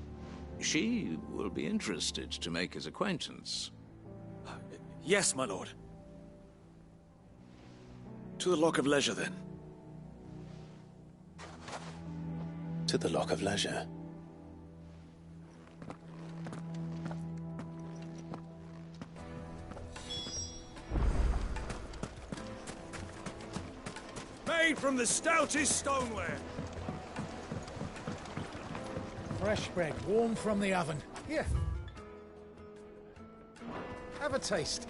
She will be interested to make his acquaintance. Yes, my lord. To the Lock of Leisure, then. To the Lock of Leisure. Made from the stoutest stoneware. Fresh bread, warm from the oven. Here. Have a taste.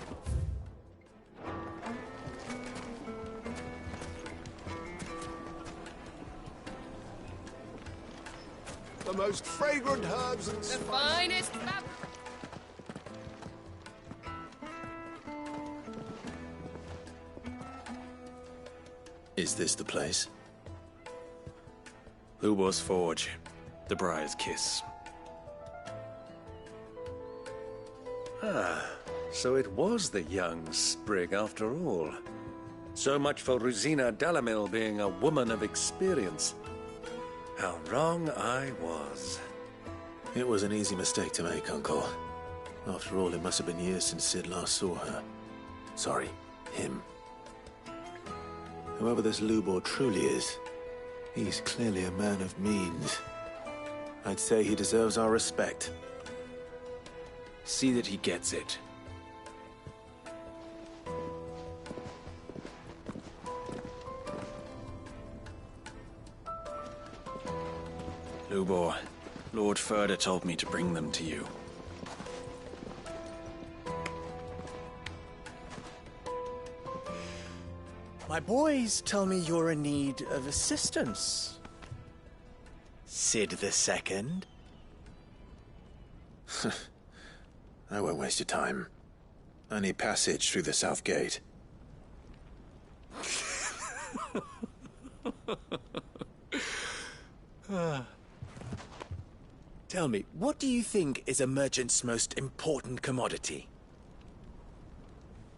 The most fragrant herbs and The finest Is this the place? Lubo's Forge. The Briar's Kiss. So it was the young sprig after all. So much for Rosina Dalamil being a woman of experience. How wrong I was. It was an easy mistake to make, Uncle. After all, it must have been years since Sid last saw her. Sorry, him. Whoever this Lubor truly is, he's clearly a man of means. I'd say he deserves our respect. See that he gets it. Lubor, Lord Ferda told me to bring them to you. My boys tell me you're in need of assistance. Sid the Second? I won't waste your time. I need passage through the south gate. Tell me, what do you think is a merchant's most important commodity?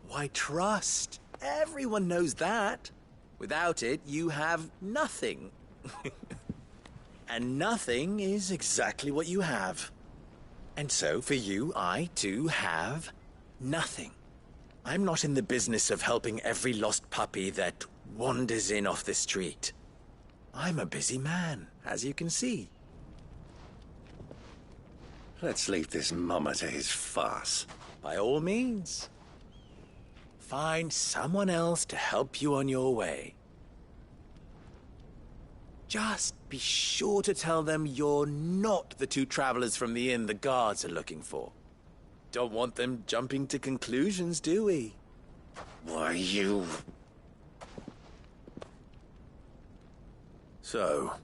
Why, trust. Everyone knows that. Without it, you have nothing. And nothing is exactly what you have. And so, for you, I, too, have nothing. I'm not in the business of helping every lost puppy that wanders in off the street. I'm a busy man, as you can see. Let's leave this mummer to his farce. By all means. Find someone else to help you on your way. Just be sure to tell them you're not the two travelers from the inn the guards are looking for. Don't want them jumping to conclusions, do we? Why, you... So,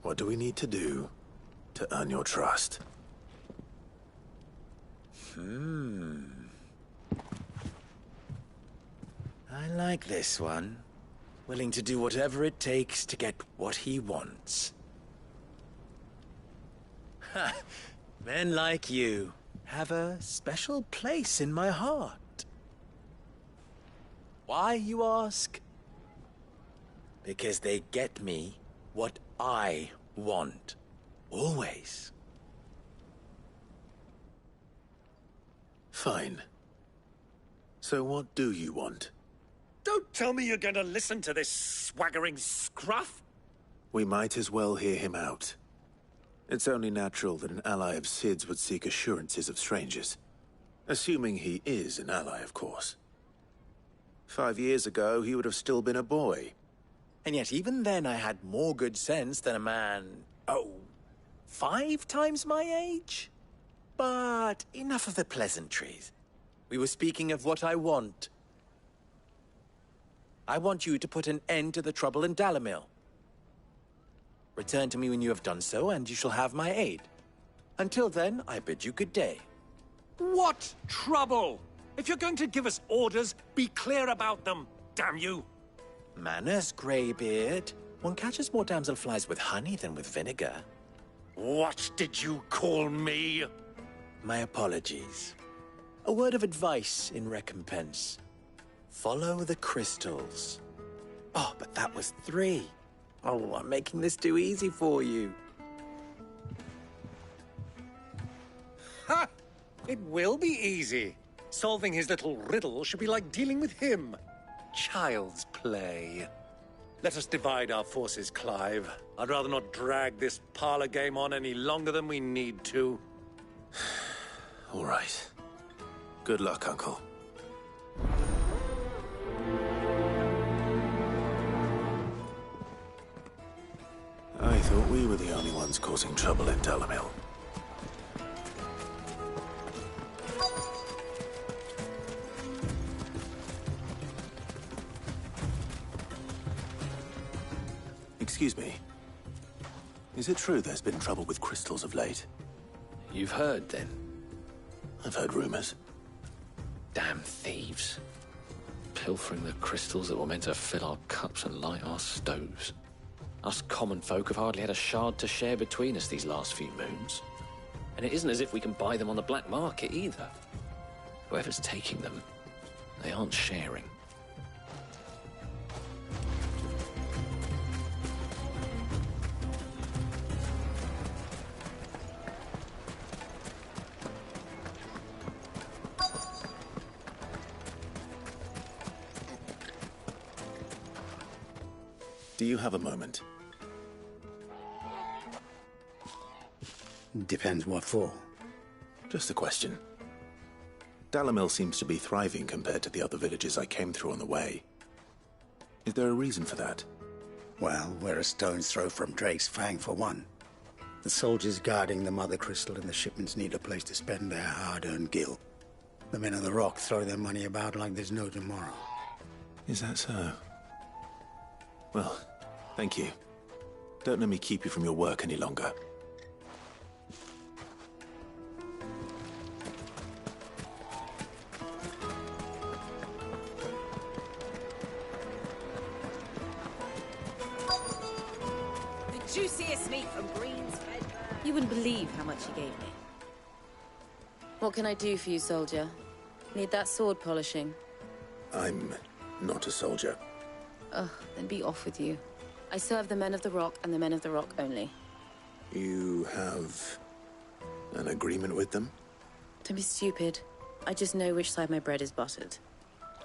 what do we need to do to earn your trust? I like this one. Willing to do whatever it takes to get what he wants. Ha! Men like you have a special place in my heart. Why, you ask? Because they get me what I want. Always. Fine. So what do you want? Don't tell me you're going to listen to this swaggering scruff! We might as well hear him out. It's only natural that an ally of Sid's would seek assurances of strangers. Assuming he is an ally, of course. 5 years ago, he would have still been a boy. And yet even then I had more good sense than a man, 5 times my age? But enough of the pleasantries. We were speaking of what I want. I want you to put an end to the trouble in Dalamil. Return to me when you have done so, and you shall have my aid. Until then, I bid you good day. What trouble? If you're going to give us orders, be clear about them, damn you! Manners, Greybeard. One catches more damselflies with honey than with vinegar. What did you call me? My apologies. A word of advice in recompense. Follow the crystals. Oh, but that was 3. Oh, I'm making this too easy for you. Ha! It will be easy. Solving his little riddle should be like dealing with him. Child's play. Let us divide our forces, Clive. I'd rather not drag this parlor game on any longer than we need to. All right. Good luck, Uncle. I thought we were the only ones causing trouble in Dalamil. Excuse me. Is it true there's been trouble with crystals of late? You've heard, then? I've heard rumors. Damn thieves. Pilfering the crystals that were meant to fill our cups and light our stoves. Us common folk have hardly had a shard to share between us these last few moons. And it isn't as if we can buy them on the black market either. Whoever's taking them, they aren't sharing. Do you have a moment? Depends what for. Just a question. Dalamil seems to be thriving compared to the other villages I came through on the way. Is there a reason for that? Well, we're a stone's throw from Drake's Fang, for one. The soldiers guarding the Mother Crystal and the shipments need a place to spend their hard-earned gil. The men of the Rock throw their money about like there's no tomorrow. Is that so? Well, thank you. Don't let me keep you from your work any longer. The juiciest meat from Green's Fed. You wouldn't believe how much he gave me. What can I do for you, soldier? Need that sword polishing? I'm not a soldier. Ugh, then be off with you. I serve the men of the Rock and the men of the Rock only. You have an agreement with them? Don't be stupid. I just know which side my bread is buttered.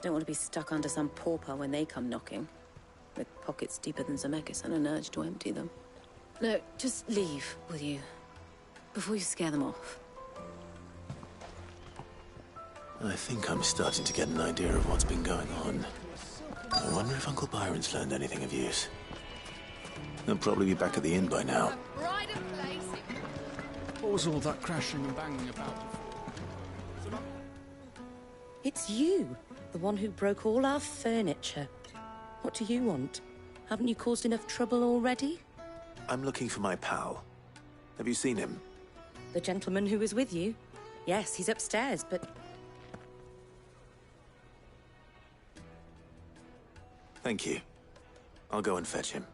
Don't want to be stuck under some pauper when they come knocking. With pockets deeper than Zemeckis and an urge to empty them. No, just leave, will you? Before you scare them off. I think I'm starting to get an idea of what's been going on. I wonder if Uncle Byron's learned anything of use. He'll probably be back at the inn by now. What was all that crashing and banging about? It's you, the one who broke all our furniture. What do you want? Haven't you caused enough trouble already? I'm looking for my pal. Have you seen him? The gentleman who was with you? Yes, he's upstairs, but... Thank you. I'll go and fetch him.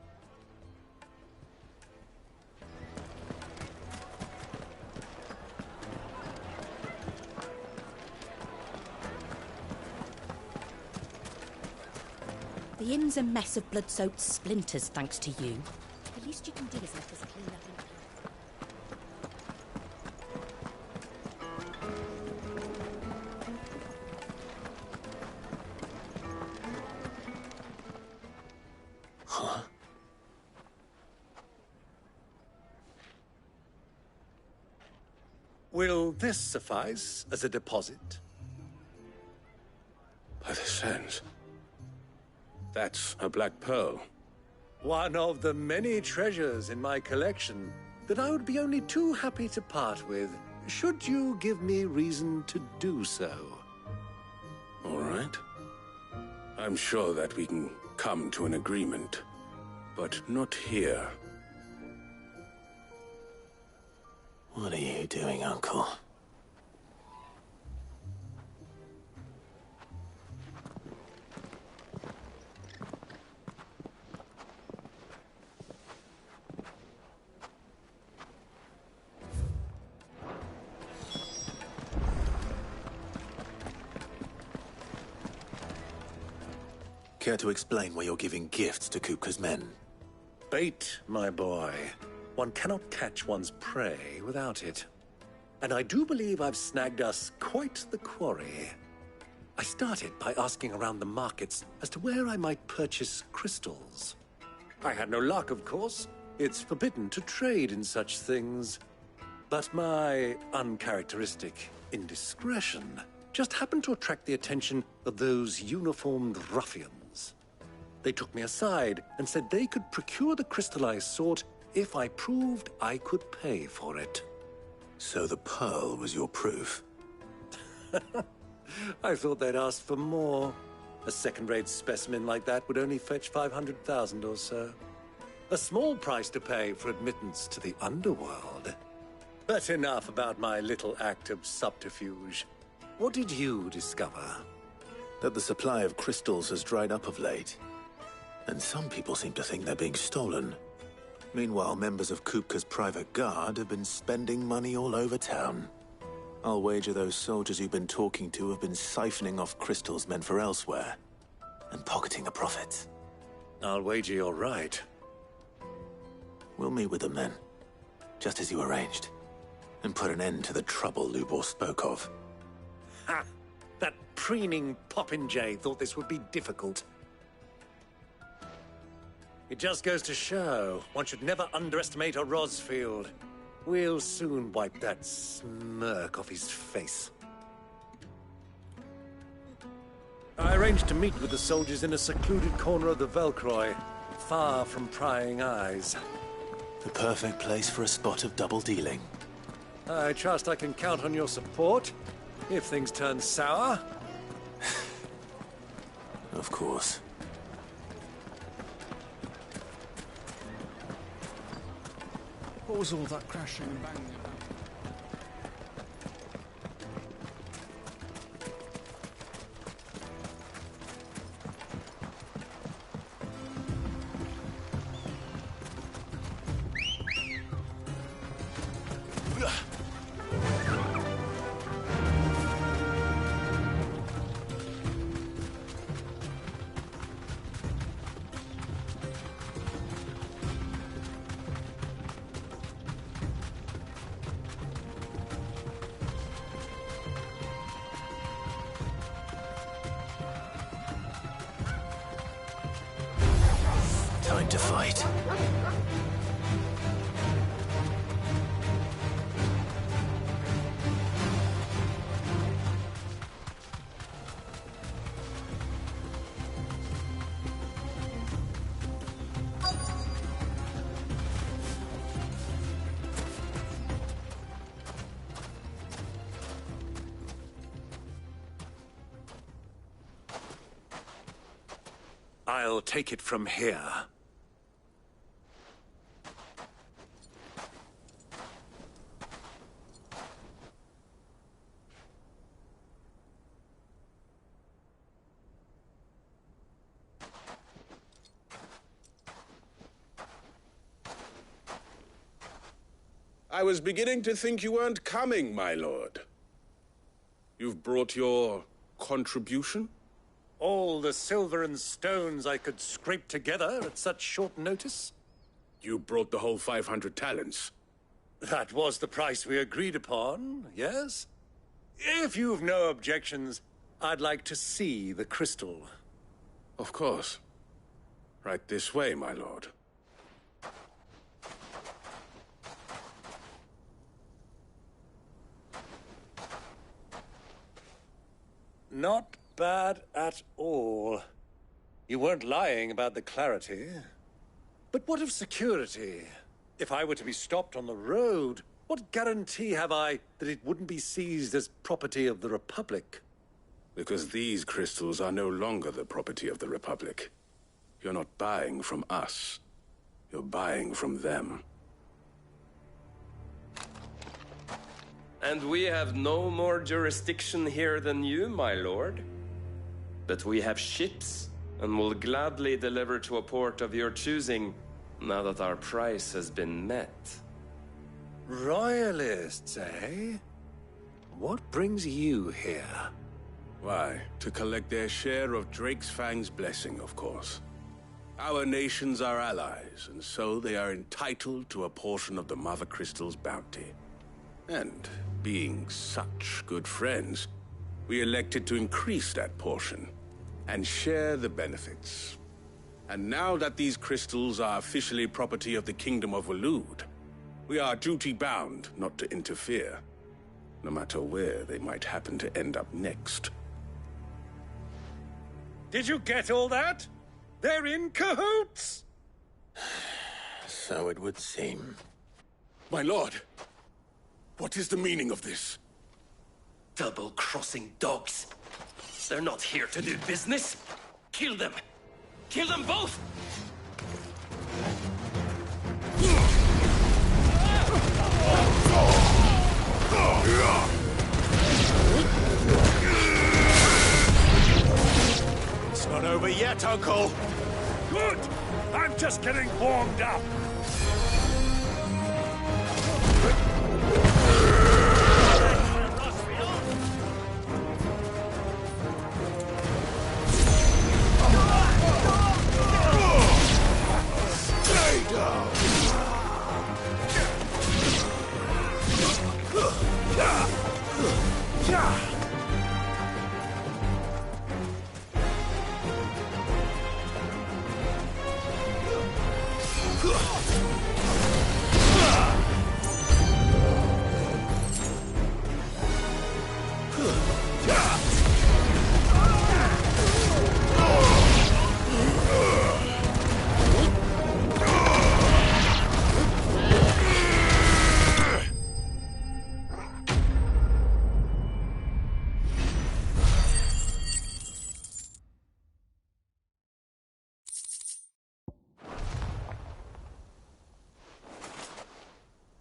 The inn's a mess of blood-soaked splinters, thanks to you. The least you can do is let us clean up and... Huh? Will this suffice as a deposit? By the sands. That's a black pearl. One of the many treasures in my collection that I would be only too happy to part with, should you give me reason to do so. All right. I'm sure that we can come to an agreement, but not here. What are you doing, Uncle? Care to explain why you're giving gifts to Kupka's men? Bait, my boy. One cannot catch one's prey without it. And I do believe I've snagged us quite the quarry. I started by asking around the markets as to where I might purchase crystals. I had no luck, of course. It's forbidden to trade in such things. But my uncharacteristic indiscretion just happened to attract the attention of those uniformed ruffians. They took me aside and said they could procure the crystal I sought if I proved I could pay for it. So the pearl was your proof? I thought they'd asked for more. A second-rate specimen like that would only fetch 500,000 or so. A small price to pay for admittance to the underworld. But enough about my little act of subterfuge. What did you discover? That the supply of crystals has dried up of late. And some people seem to think they're being stolen. Meanwhile, members of Kupka's private guard have been spending money all over town. I'll wager those soldiers you've been talking to have been siphoning off crystals meant for elsewhere, and pocketing the profits. I'll wager you're right. We'll meet with them then, just as you arranged, and put an end to the trouble Lubor spoke of. Ha! That preening popinjay thought this would be difficult. It just goes to show, one should never underestimate a Rosfield. We'll soon wipe that smirk off his face. I arranged to meet with the soldiers in a secluded corner of the Velcroy, far from prying eyes. The perfect place for a spot of double dealing. I trust I can count on your support, if things turn sour. Of course. What was all that crashing and banging about? Time to fight. I'll take it from here. I was beginning to think you weren't coming, my lord. You've brought your contribution? All the silver and stones I could scrape together at such short notice? You brought the whole 500 talents. That was the price we agreed upon, yes? If you've no objections, I'd like to see the crystal. Of course. Right this way, my lord. Not bad at all. You weren't lying about the clarity. But what of security? If I were to be stopped on the road, what guarantee have I that it wouldn't be seized as property of the Republic? Because these crystals are no longer the property of the Republic. You're not buying from us. You're buying from them. And we have no more jurisdiction here than you, my lord. But we have ships, and will gladly deliver to a port of your choosing, now that our price has been met. Royalists, eh? What brings you here? Why, to collect their share of Drake's Fang's blessing, of course. Our nations are allies, and so they are entitled to a portion of the Mother Crystal's bounty. And, being such good friends, we elected to increase that portion and share the benefits. And now that these crystals are officially property of the Kingdom of Waloed, we are duty-bound not to interfere, no matter where they might happen to end up next. Did you get all that? They're in cahoots! So it would seem. My lord, what is the meaning of this? Double-crossing dogs. They're not here to do business. Kill them! Kill them both! It's not over yet, Uncle! Good! I'm just getting warmed up! Stay down!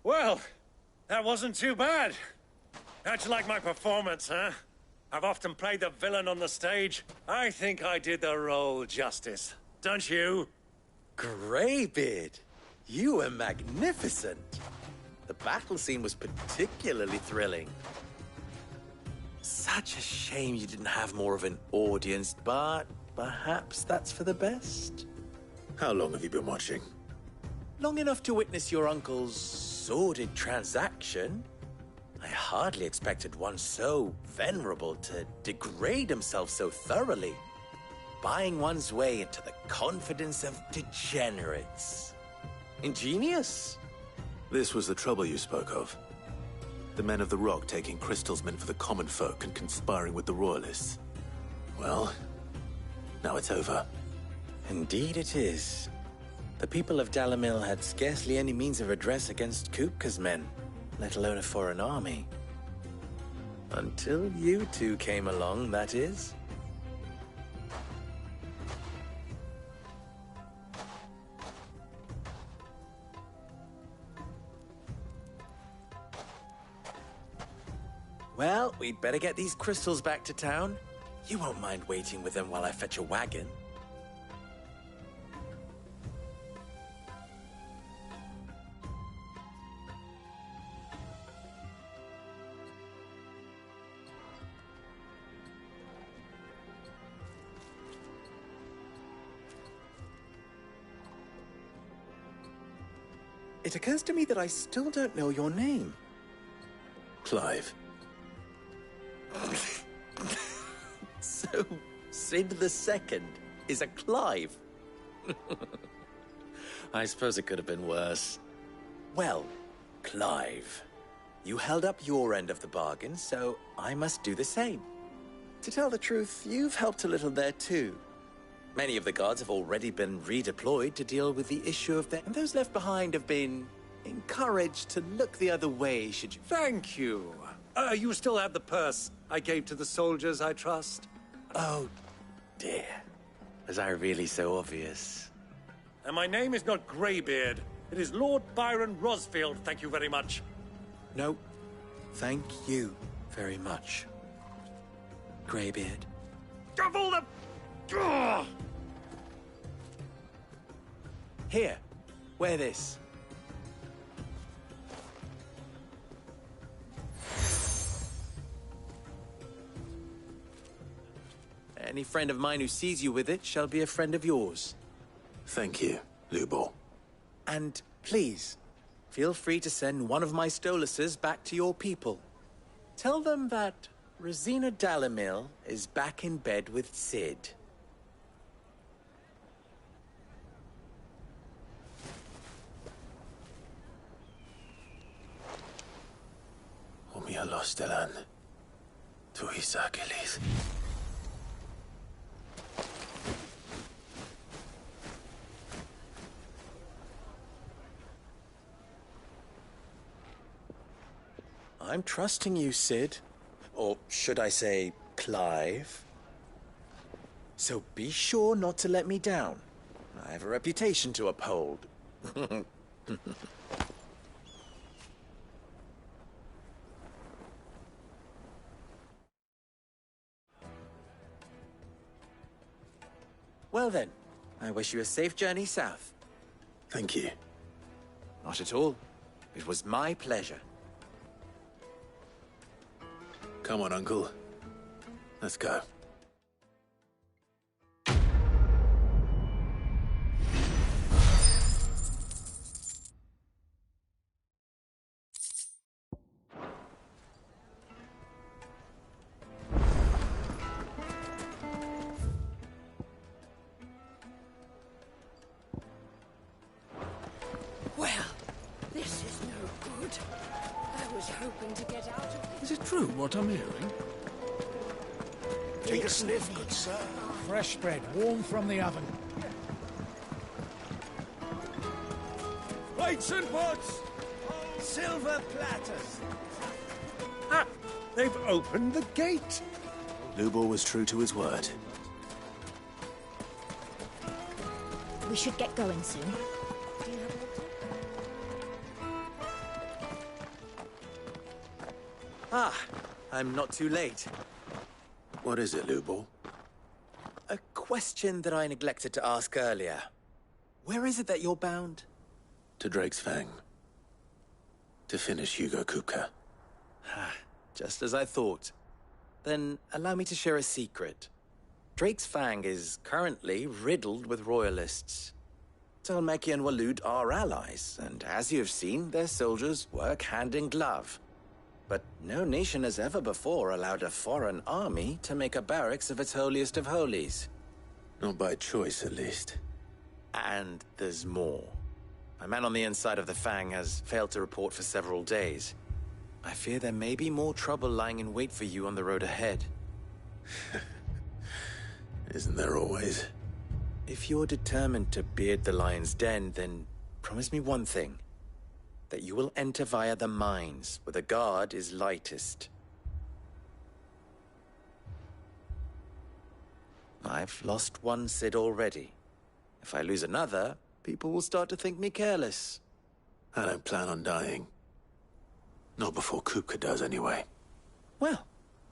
Well, that wasn't too bad. How'd you like my performance, huh? I've often played the villain on the stage. I think I did the role justice. Don't you? Greybeard, you were magnificent. The battle scene was particularly thrilling. Such a shame you didn't have more of an audience, but perhaps that's for the best. How long have you been watching? Long enough to witness your uncle's sordid transaction. I hardly expected one so venerable to degrade himself so thoroughly, buying one's way into the confidence of degenerates. Ingenious. This was the trouble you spoke of. The men of the Rock taking crystals meant for the common folk and conspiring with the Royalists. Well, now it's over. Indeed it is. The people of Dalamil had scarcely any means of redress against Kupka's men, let alone a foreign army. Until you two came along, that is. Well, we'd better get these crystals back to town. You won't mind waiting with them while I fetch a wagon. It occurs to me that I still don't know your name. Clive. So, Sid the Second is a Clive. I suppose it could have been worse. Well, Clive, you held up your end of the bargain, so I must do the same. To tell the truth, you've helped a little there too. Many of the guards have already been redeployed to deal with the issue of and those left behind have been encouraged to look the other way should you... Thank you. You still have the purse. I gave to the soldiers, I trust? Oh, dear. Was I really so obvious? And my name is not Greybeard. It is Lord Byron Rosfield, thank you very much. No, thank you very much, Greybeard. Of all the... Ugh! Here, wear this. Any friend of mine who sees you with it shall be a friend of yours. Thank you, Lubor. And please, feel free to send one of my Stoluses back to your people. Tell them that Rosina Dalamil is back in bed with Sid. Umia Lostelan. Tuisa Achilles. I'm trusting you, Sid. Or should I say, Clive? So be sure not to let me down. I have a reputation to uphold. Well then, I wish you a safe journey south. Thank you. Not at all. It was my pleasure. Come on, Uncle. Let's go. Well, this is no good. I was hoping to get out of this. Is it true what I'm hearing? Take a sniff, good sir. Fresh bread, warm from the oven. Plates and pots! Silver platters! Ah! They've opened the gate! Lubor was true to his word. We should get going soon. Ah, I'm not too late. What is it, Lubor? A question that I neglected to ask earlier. Where is it that you're bound? To Drake's Fang. To finish Hugo Kupka. Just as I thought. Then allow me to share a secret. Drake's Fang is currently riddled with royalists. Talmeki and Walud are allies, and as you have seen, their soldiers work hand in glove. But no nation has ever before allowed a foreign army to make a barracks of its holiest of holies. Not by choice, at least. And there's more. A man on the inside of the Fang has failed to report for several days. I fear there may be more trouble lying in wait for you on the road ahead. Isn't there always? If you're determined to beard the lion's den, then promise me one thing. That you will enter via the mines, where the guard is lightest. I've lost one Sid already. If I lose another, people will start to think me careless. I don't plan on dying. Not before Kupka does, anyway. Well,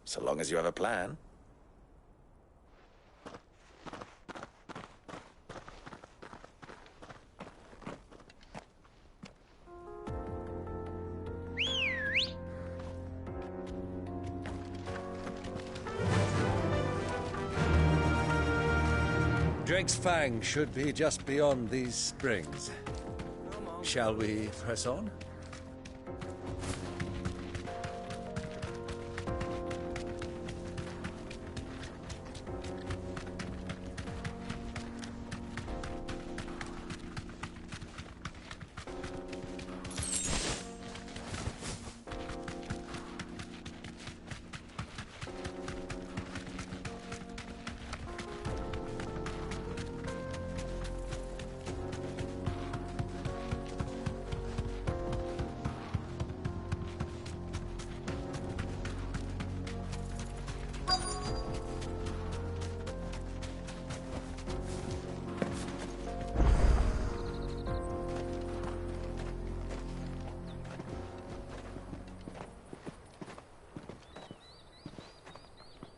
so long as you have a plan. Drake's Fang should be just beyond these springs. Shall we press on?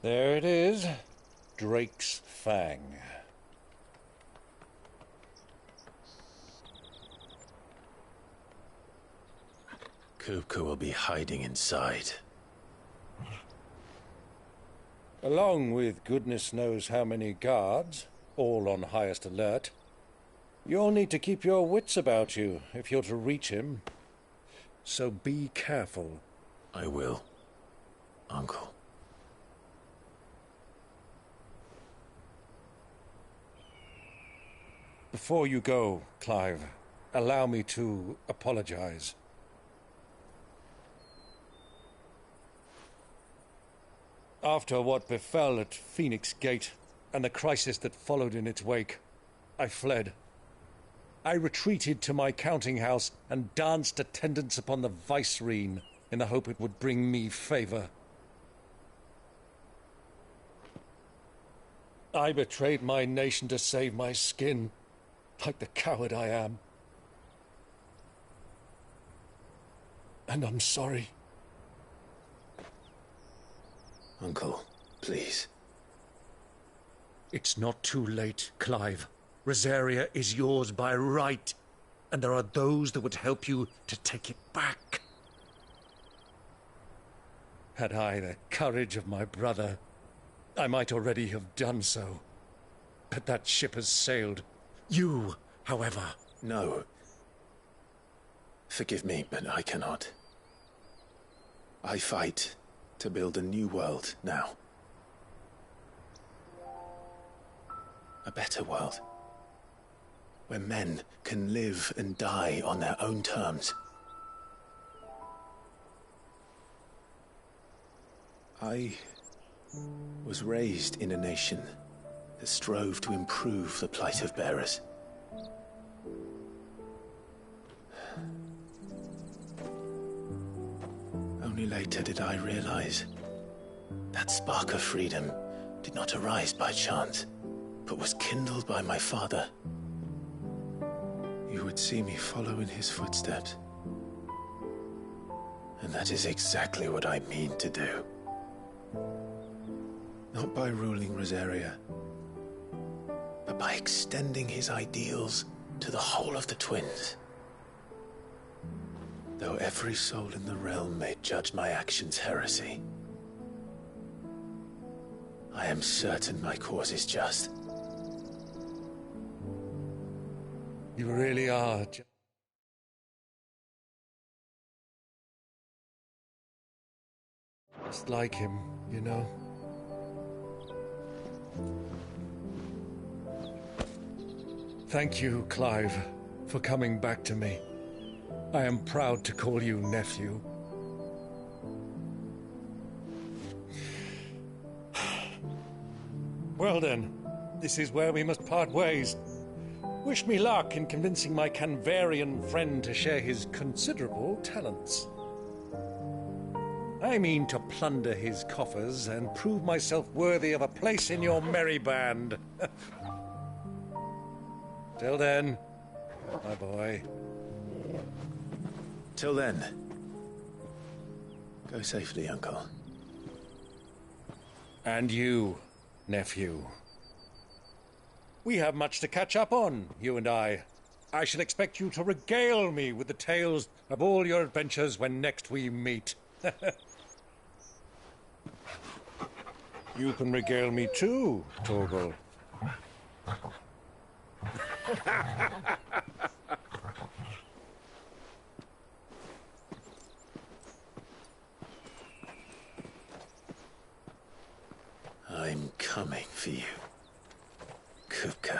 There it is. Drake's Fang. Kupka will be hiding inside. Along with goodness knows how many guards, all on highest alert. You'll need to keep your wits about you if you're to reach him. So be careful. I will, Uncle. Before you go, Clive, allow me to apologize. After what befell at Phoenix Gate and the crisis that followed in its wake, I fled. I retreated to my counting house and danced attendance upon the vice-reine in the hope it would bring me favor. I betrayed my nation to save my skin, like the coward I am. And I'm sorry. Uncle, please. It's not too late, Clive. Rosaria is yours by right, and there are those that would help you to take it back. Had I the courage of my brother, I might already have done so. But that ship has sailed. You, however... No. Forgive me, but I cannot. I fight to build a new world now. A better world. Where men can live and die on their own terms. I was raised in a nation that strove to improve the plight of bearers. Only later did I realize that spark of freedom did not arise by chance, but was kindled by my father. You would see me follow in his footsteps. And that is exactly what I mean to do. Not by ruling Rosaria, but by extending his ideals to the whole of the twins. Though every soul in the realm may judge my actions heresy, I am certain my cause is just. You really are just like him, you know. Thank you, Clive, for coming back to me. I am proud to call you nephew. Well then, this is where we must part ways. Wish me luck in convincing my Canvarian friend to share his considerable talents. I mean to plunder his coffers and prove myself worthy of a place in your merry band. Till then, my boy. Till then, go safely, Uncle. And you, nephew. We have much to catch up on, you and I. I shall expect you to regale me with the tales of all your adventures when next we meet. You can regale me too, Torgal. I'm coming for you, Kupka.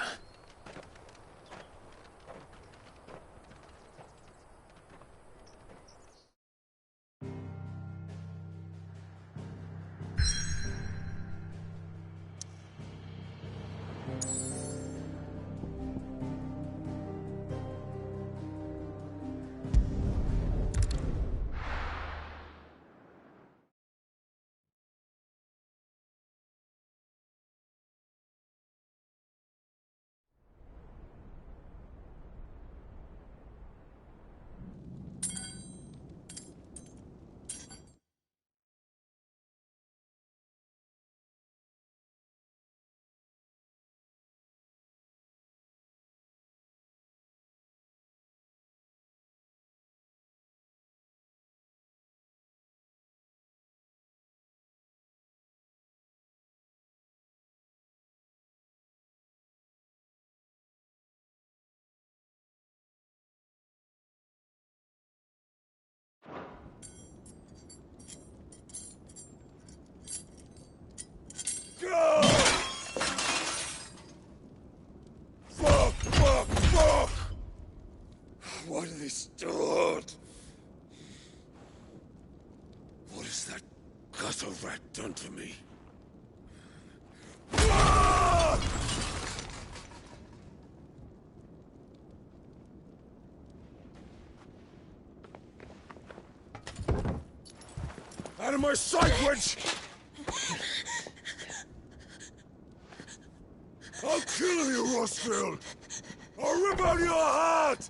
a rat done to me? Out of my sight, wench! I'll kill you, Rossfield! I'll rip out your heart!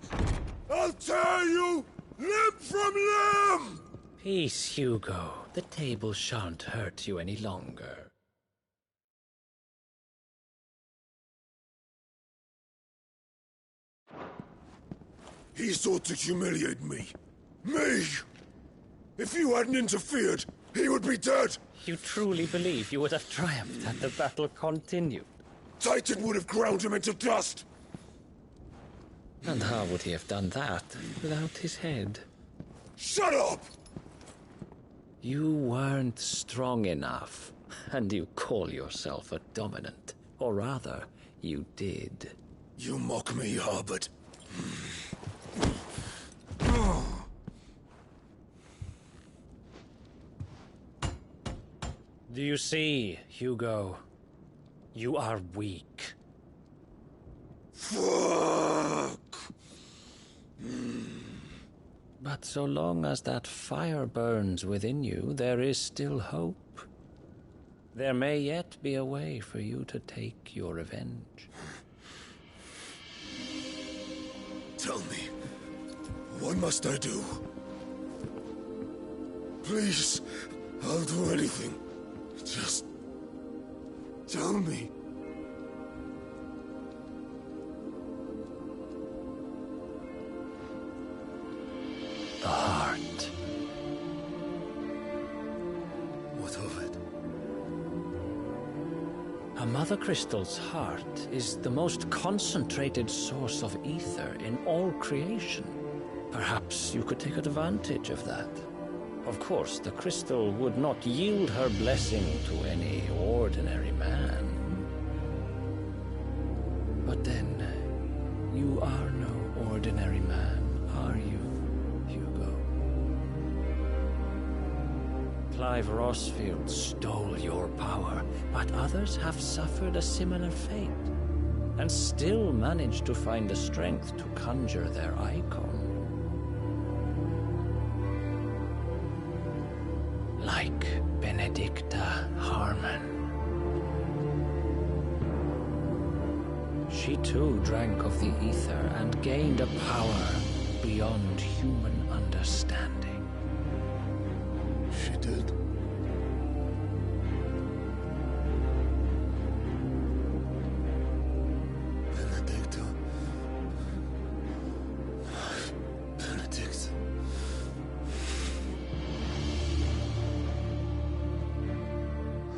I'll tear you limb from limb! Peace, Hugo. The table shan't hurt you any longer. He sought to humiliate me. Me! If you hadn't interfered, he would be dead! You truly believe you would have triumphed had the battle continued? Titan would have ground him into dust! And how would he have done that without his head? Shut up! You weren't strong enough, and you call yourself a dominant. Or rather, you did. You mock me, Harbert. Do you see, Hugo? You are weak. Fuck! But so long as that fire burns within you, there is still hope. There may yet be a way for you to take your revenge. Tell me, what must I do? Please, I'll do anything. Just tell me. The heart. What of it? A mother crystal's heart is the most concentrated source of ether in all creation. Perhaps you could take advantage of that. Of course, the crystal would not yield her blessing to any ordinary man. But then, you are no ordinary man, are you, Hugo? Clive Rossfield stole your power, but others have suffered a similar fate, and still managed to find the strength to conjure their icon. Like Benedicta Harmon. She too drank of the ether and gained a power beyond human understanding. She did. Benedicta. Benedict.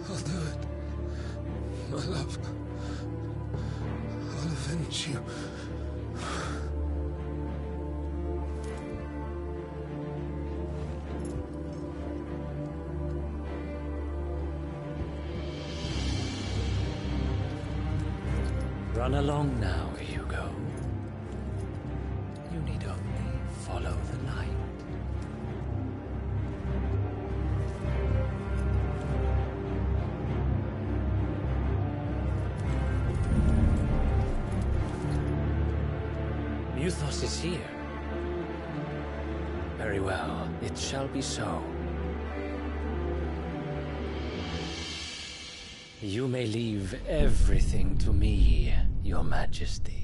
I'll do it. My love. I'll avenge you. Run along now, Hugo. You need only follow the light. Muthos is here. Very well, it shall be so. You may leave everything to me, Your Majesty.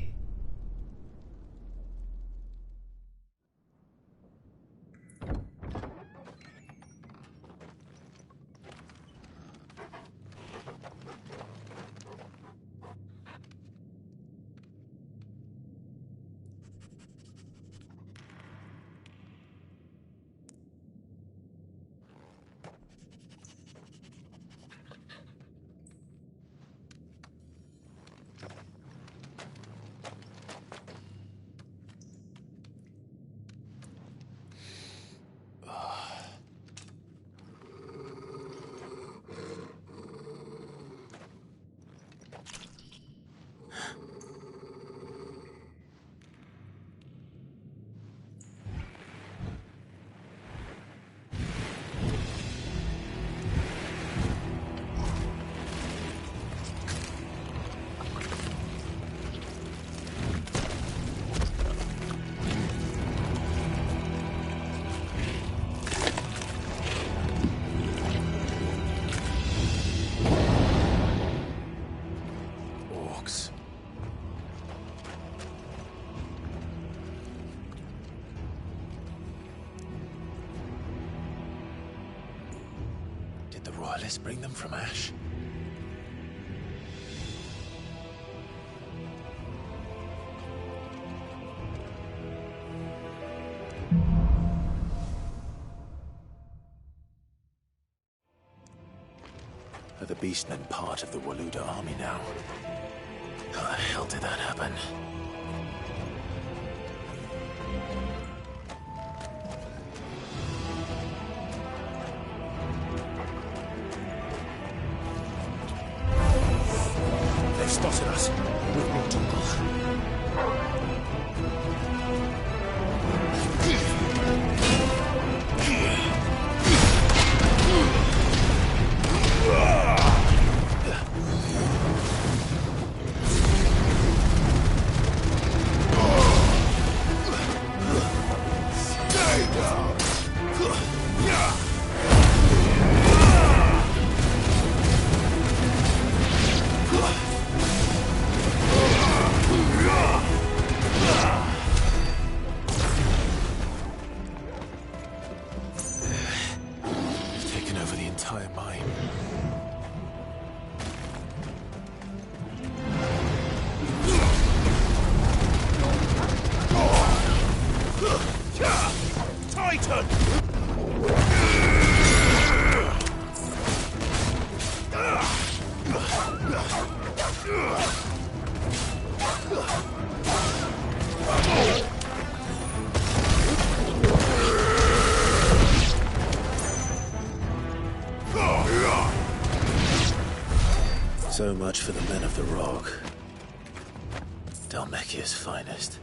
royalists bring them from Ash? Are the Beastmen part of the Waluda army now? How the hell did that happen? They've spotted us. With me, Torgal. So much for the men of the Rock. Dhalmekia's finest.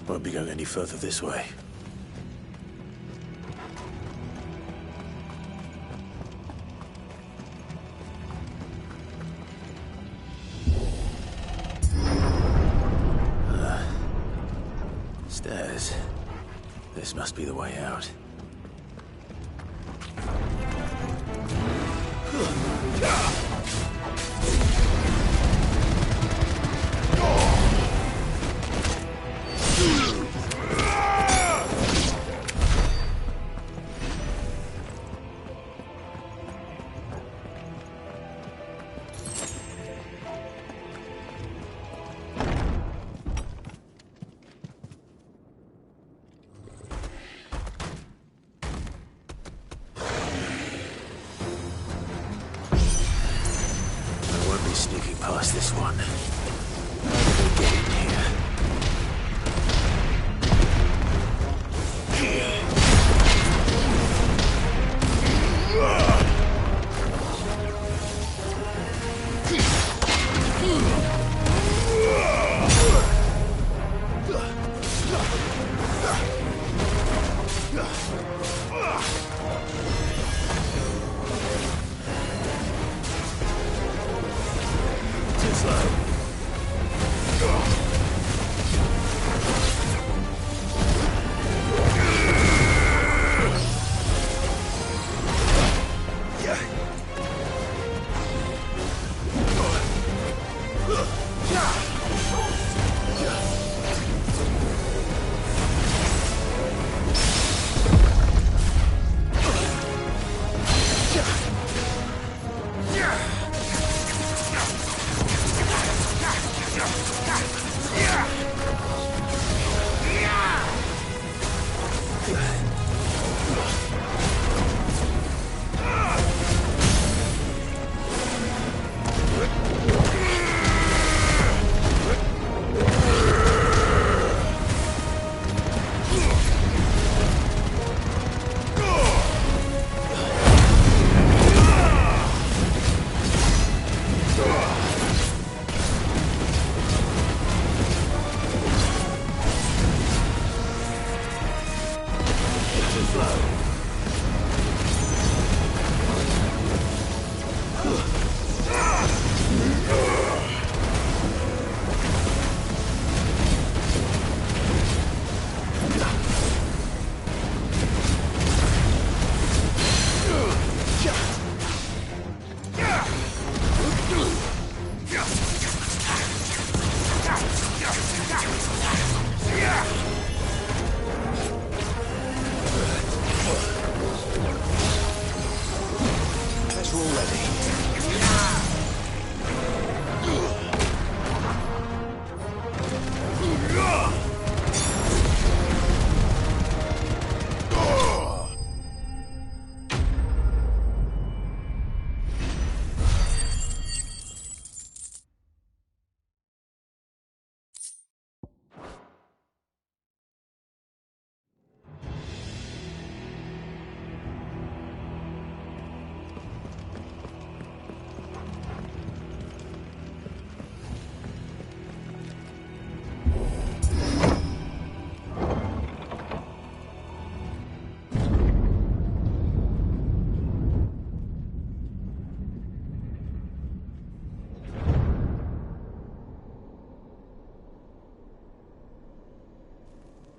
Won't be going any further this way. Stairs. This must be the way out. Sneaking past this one. How did they get in here?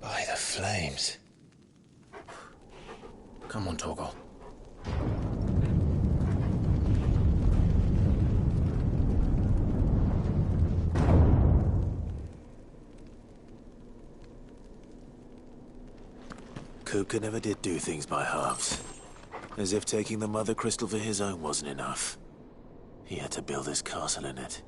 By the flames. Come on, Torgal. Kupka never did do things by halves. As if taking the Mother Crystal for his own wasn't enough. He had to build his castle in it.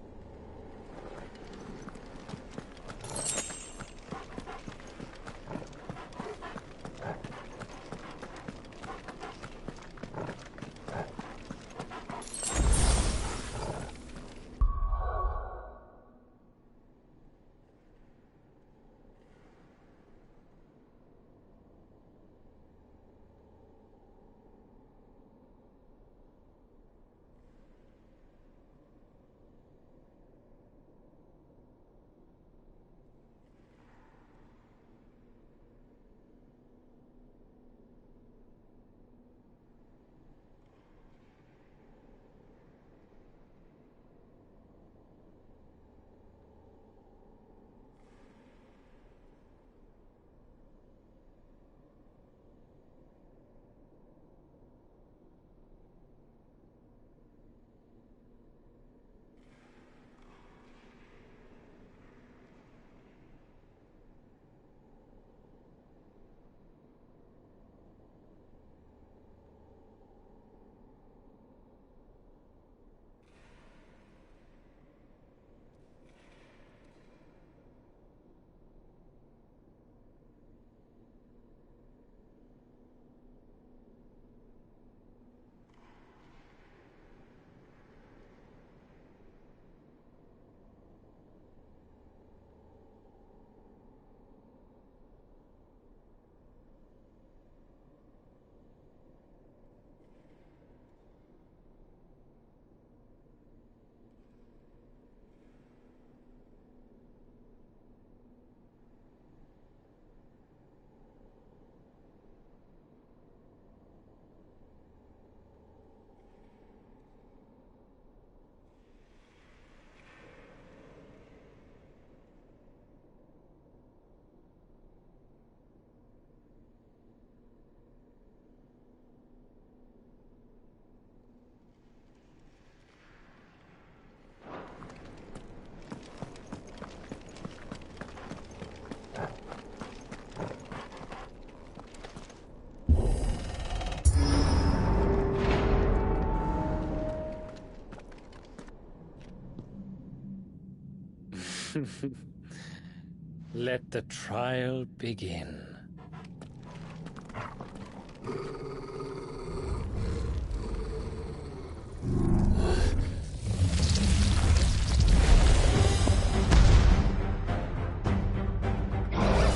Let the trial begin.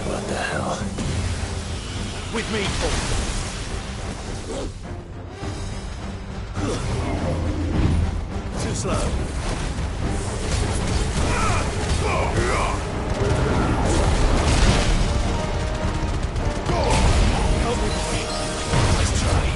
What the hell? With me, Too slow. Let's try.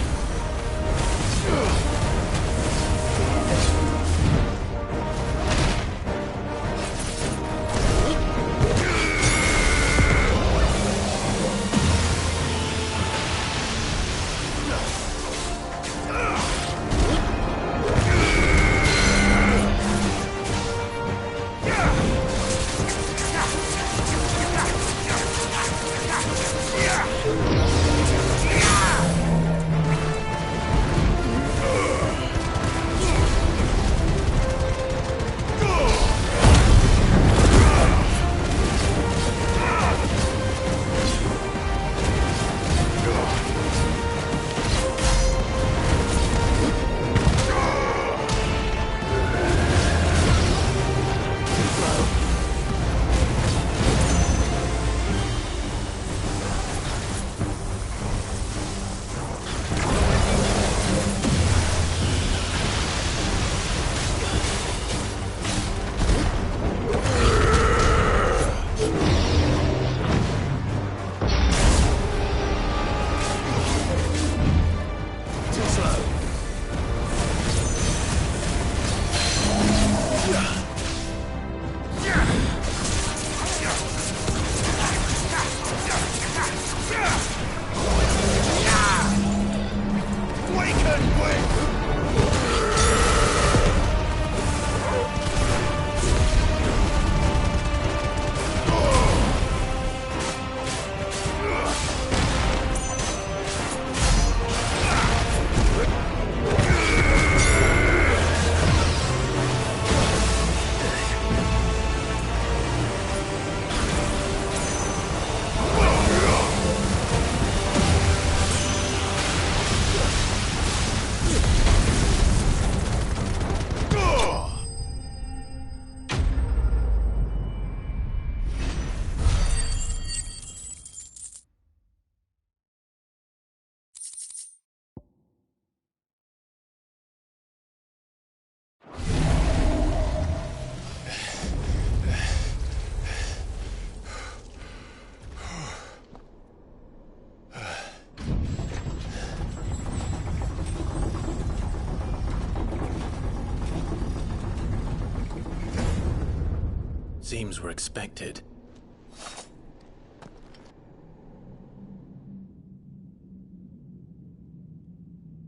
Seems we're expected.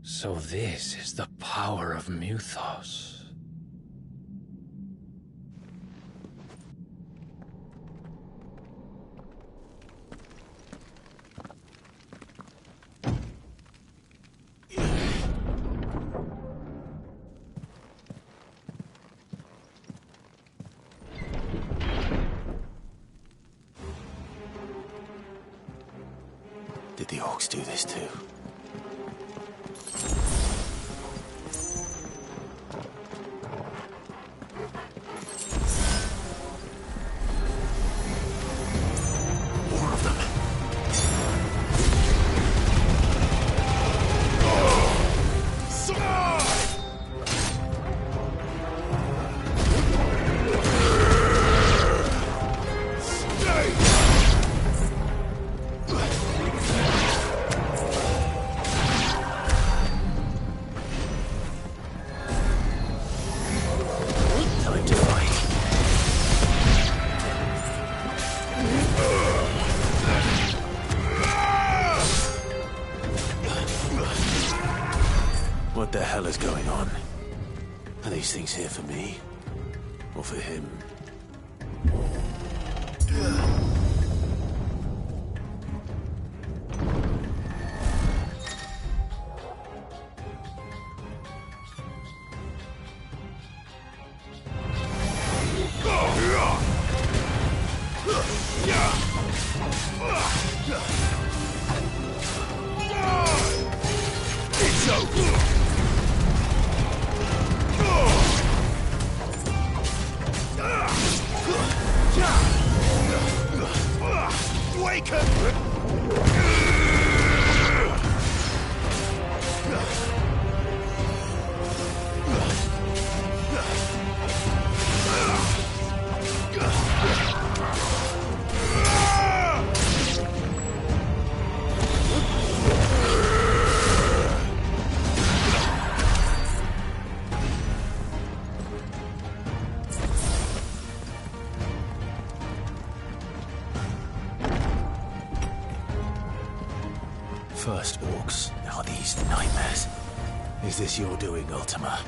So this is the power of Muthos. Did the orcs do this too? More of them. What the hell is going on? Are these things here for me? Or for him? It's over! Awaken! First orcs, now these nightmares. Is this your doing, Ultima?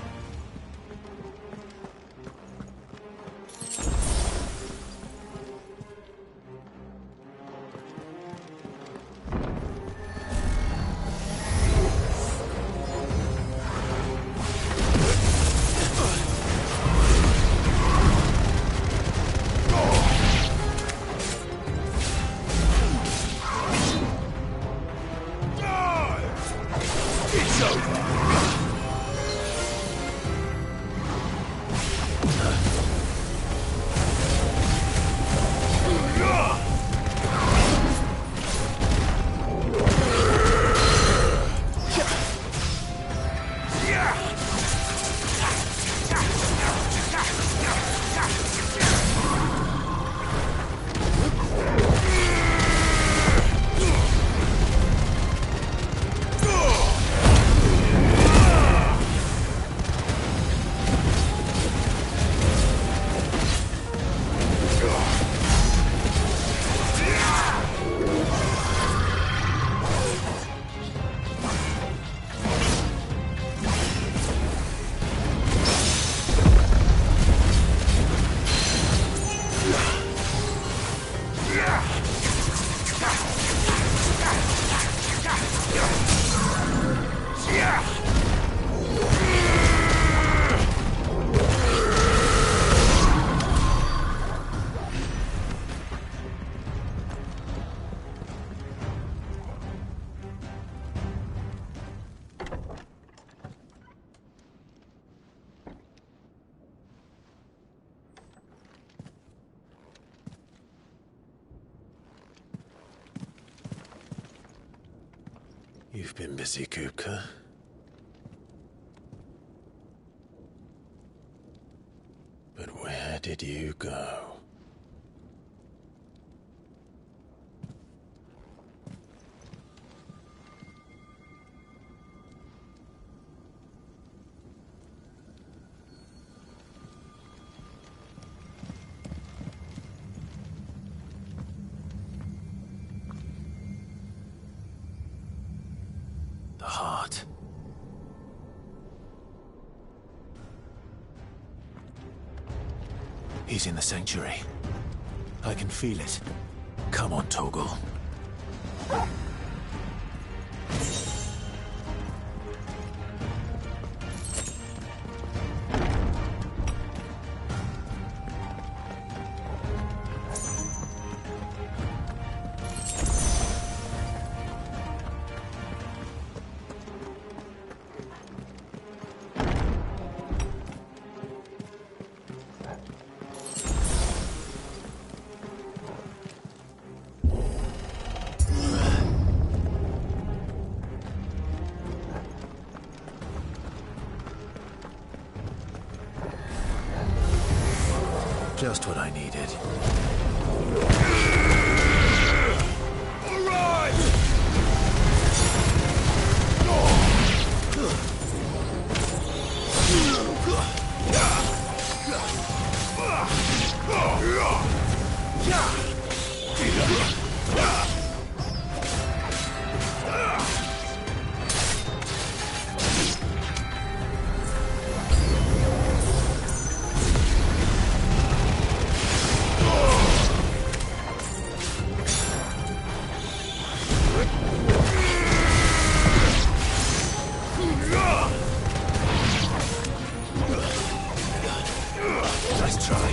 It's over! You've been busy, Kupka. But where did you go? The heart. He's in the sanctuary. I can feel it. Come on, Torgal. Just what I needed. All right! Nice try.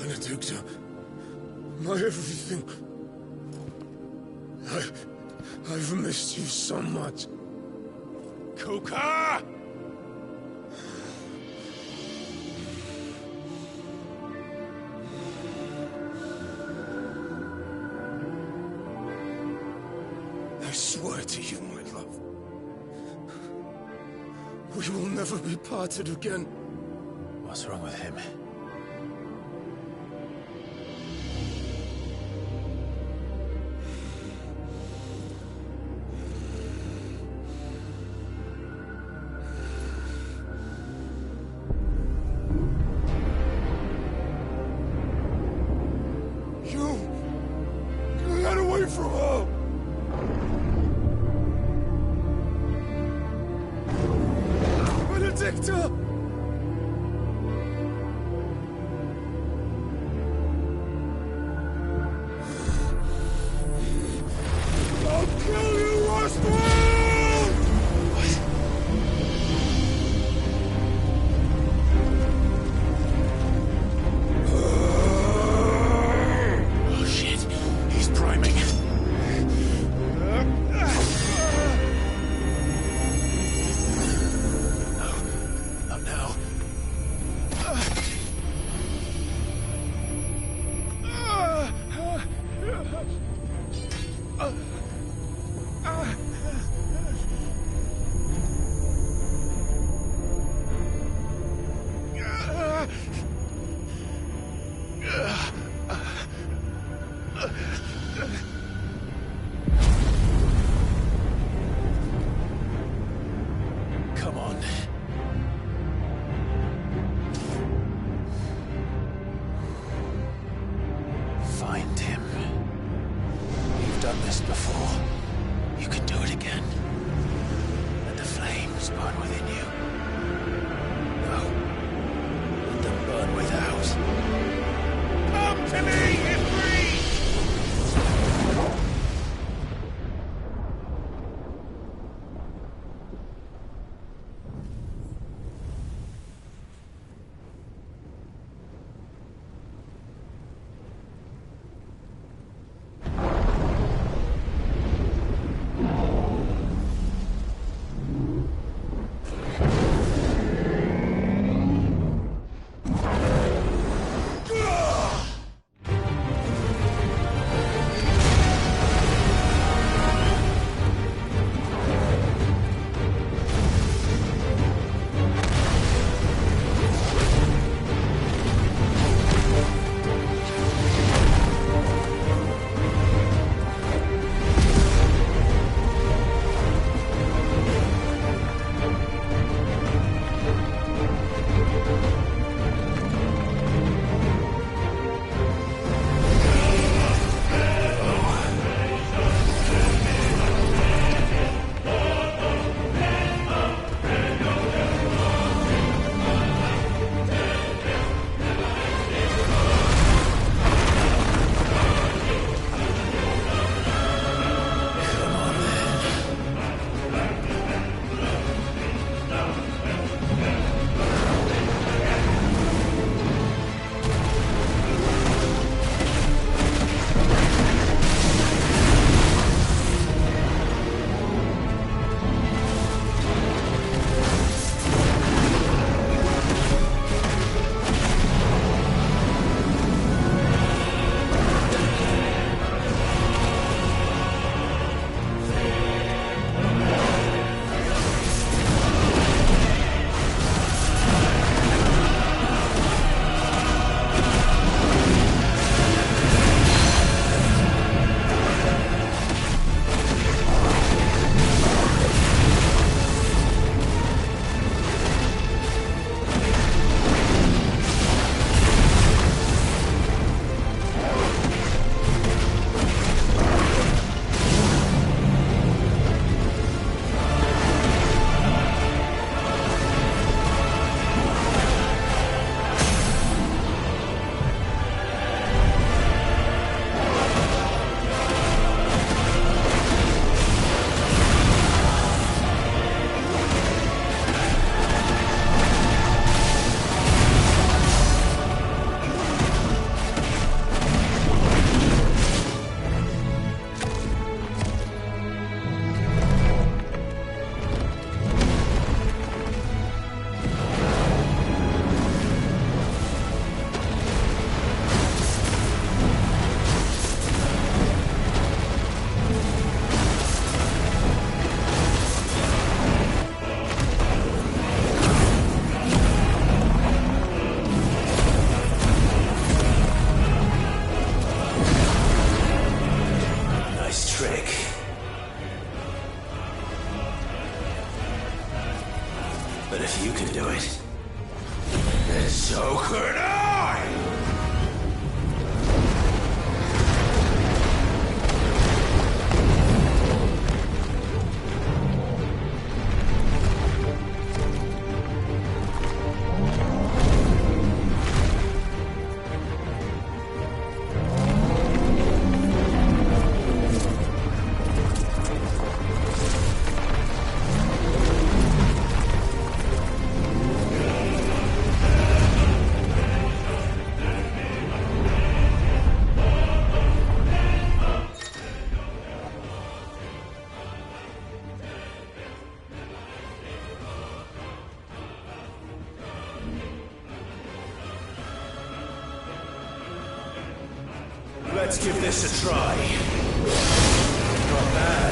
Benedicta, my everything. I've missed you so much. Kuka! I swear to you, my love, we will never be parted again. What's wrong with him? You got away from her! Benedicta! I'll kill you, Roswell! Oh shit, he's priming. Not now. Come on. Find him. You've done this before. You can do it again. Let the flames burn within you. No. Let them burn without. Come to me, Ifrit! Let's give this a try. Not bad.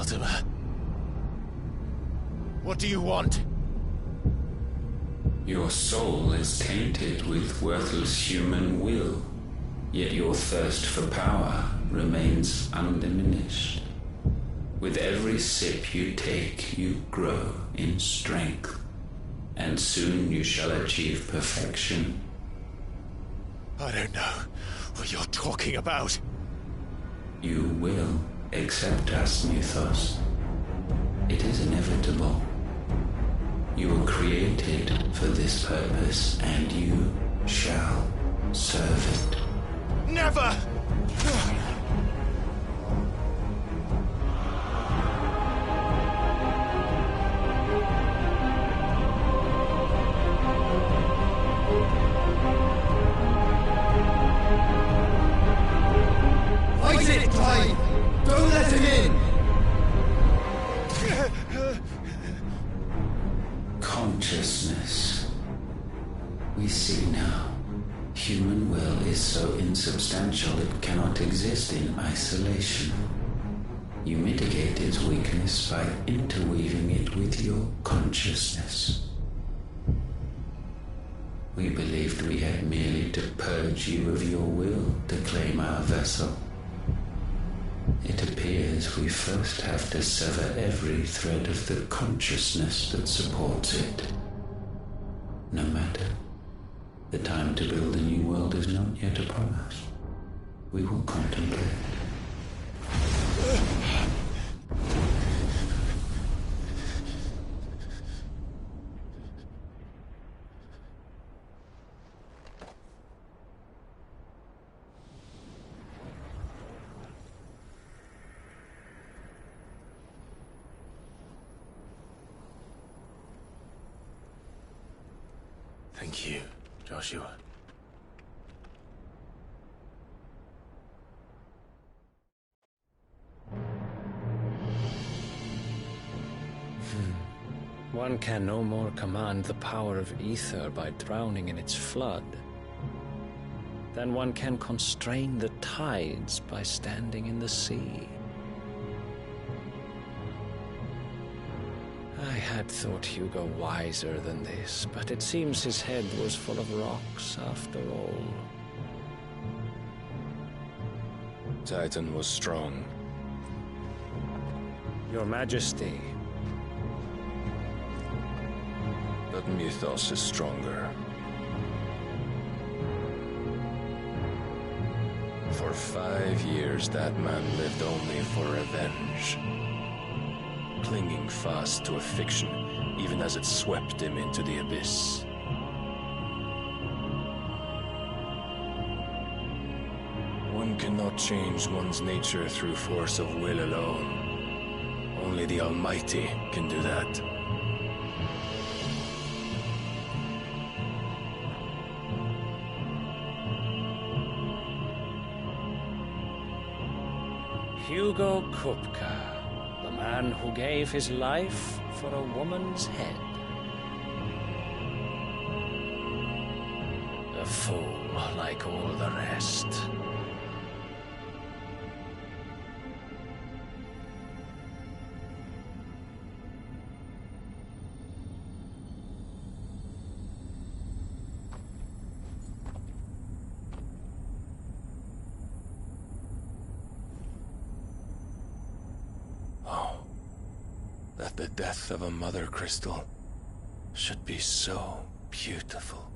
Mortimer. What do you want? Your soul is tainted with worthless human will, yet your thirst for power remains undiminished. With every sip you take, you grow in strength, and soon you shall achieve perfection. I don't know what you're talking about. You will accept us, Mythos. It is inevitable. You were created for this purpose, and you shall serve it. Never! Fight it, Clyde! Don't let him in! Consciousness. We see now. Human will is so insubstantial it cannot exist in isolation. You mitigate its weakness by interweaving it with your consciousness. We believed we had merely to purge you of your will to claim our vessel. It appears we first have to sever every thread of the consciousness that supports it. No matter. The time to build a new world is not yet upon us. We will contemplate. Thank you, Joshua. One can no more command the power of ether by drowning in its flood than one can constrain the tides by standing in the sea. I had thought Hugo wiser than this, but it seems his head was full of rocks after all. Titan was strong. Your Majesty. But Mythos is stronger. For 5 years, that man lived only for revenge. Clinging fast to a fiction, even as it swept him into the abyss. One cannot change one's nature through force of will alone. Only the Almighty can do that. Hugo Kupka, the man who gave his life for a woman's head. A fool like all the rest. That the death of a mother crystal should be so beautiful.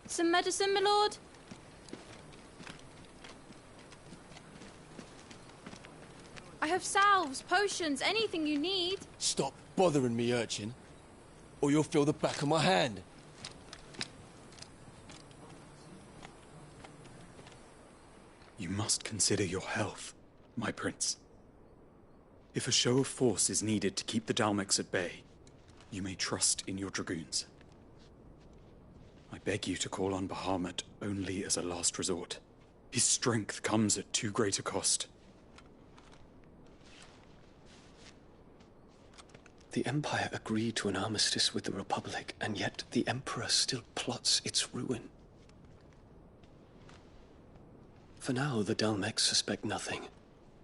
Some medicine, my lord? I have salves, potions, anything you need. Stop bothering me, urchin, or you'll feel the back of my hand. You must consider your health, my prince. If a show of force is needed to keep the Dalmex at bay, you may trust in your dragoons. I beg you to call on Bahamut only as a last resort. His strength comes at too great a cost. The Empire agreed to an armistice with the Republic, and yet the Emperor still plots its ruin. For now, the Dalmex suspect nothing,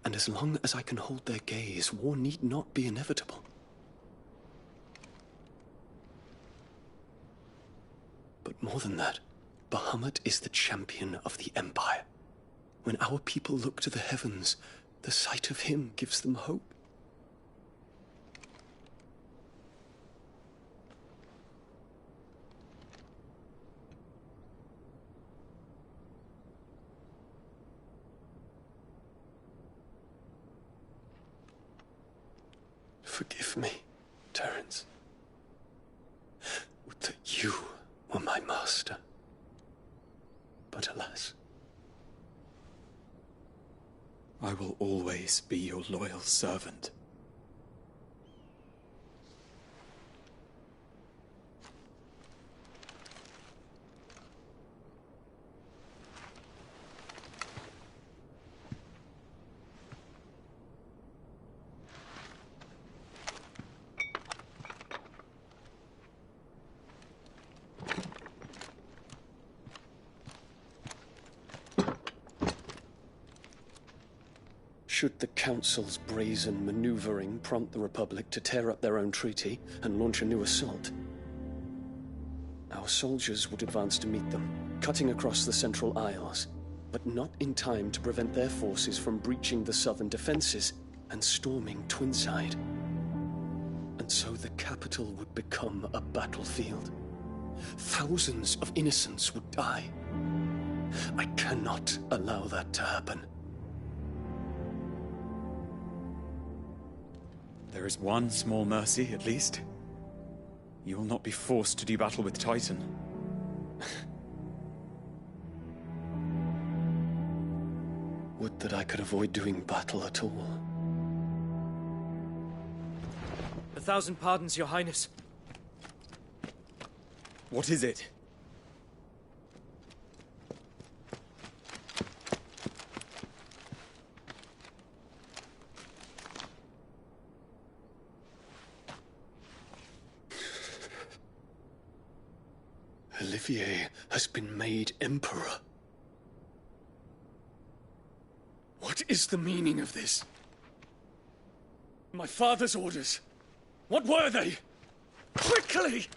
and as long as I can hold their gaze, war need not be inevitable. But more than that, Bahamut is the champion of the Empire. When our people look to the heavens, the sight of him gives them hope. Forgive me, Terence. Would that you were my master. But alas. I will always be your loyal servant. Should the Council's brazen maneuvering prompt the Republic to tear up their own treaty and launch a new assault, our soldiers would advance to meet them, cutting across the Central Isles, but not in time to prevent their forces from breaching the southern defenses and storming Twinside. And so the capital would become a battlefield. Thousands of innocents would die. I cannot allow that to happen. There is one small mercy, at least. You will not be forced to do battle with Titan. Would that I could avoid doing battle at all. 1,000 pardons, Your Highness. What is it? Olivier has been made Emperor. What is the meaning of this? My father's orders. What were they? Quickly!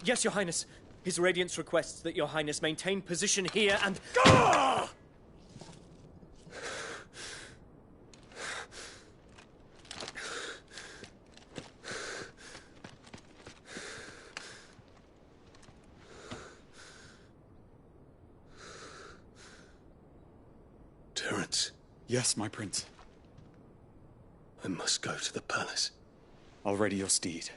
Yes, Your Highness. His Radiance requests that Your Highness maintain position here and... Ah! Terence. Yes, my prince. I must go to the palace. I'll ready your steed.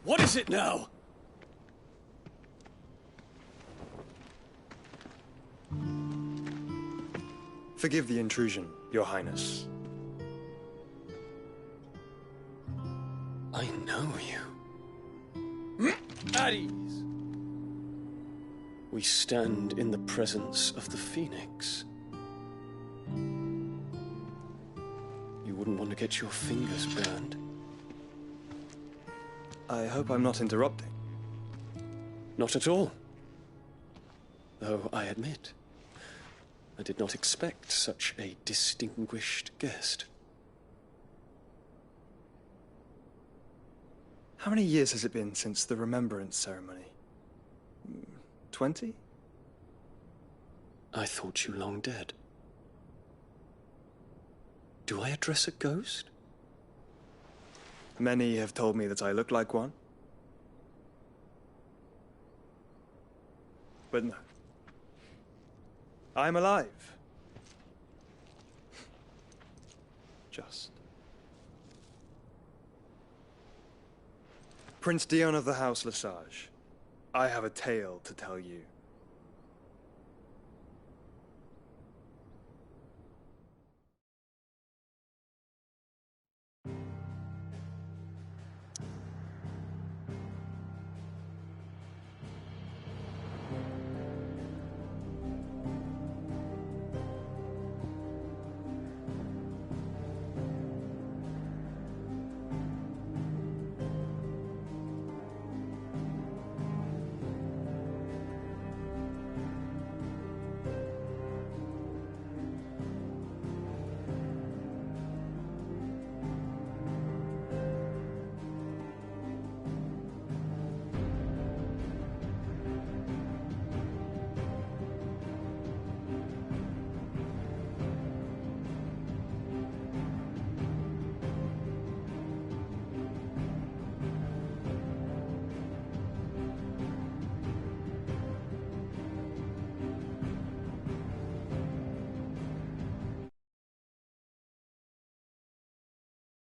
What is it now? Forgive the intrusion, Your Highness. I know you. At ease. We stand in the presence of the Phoenix. You wouldn't want to get your fingers burned. I hope I'm not interrupting. Not at all. Though I admit, I did not expect such a distinguished guest. How many years has it been since the Remembrance ceremony? 20? I thought you long dead. Do I address a ghost? Many have told me that I look like one. But no. I'm alive. Just. Prince Dion of the House Lesage, I have a tale to tell you.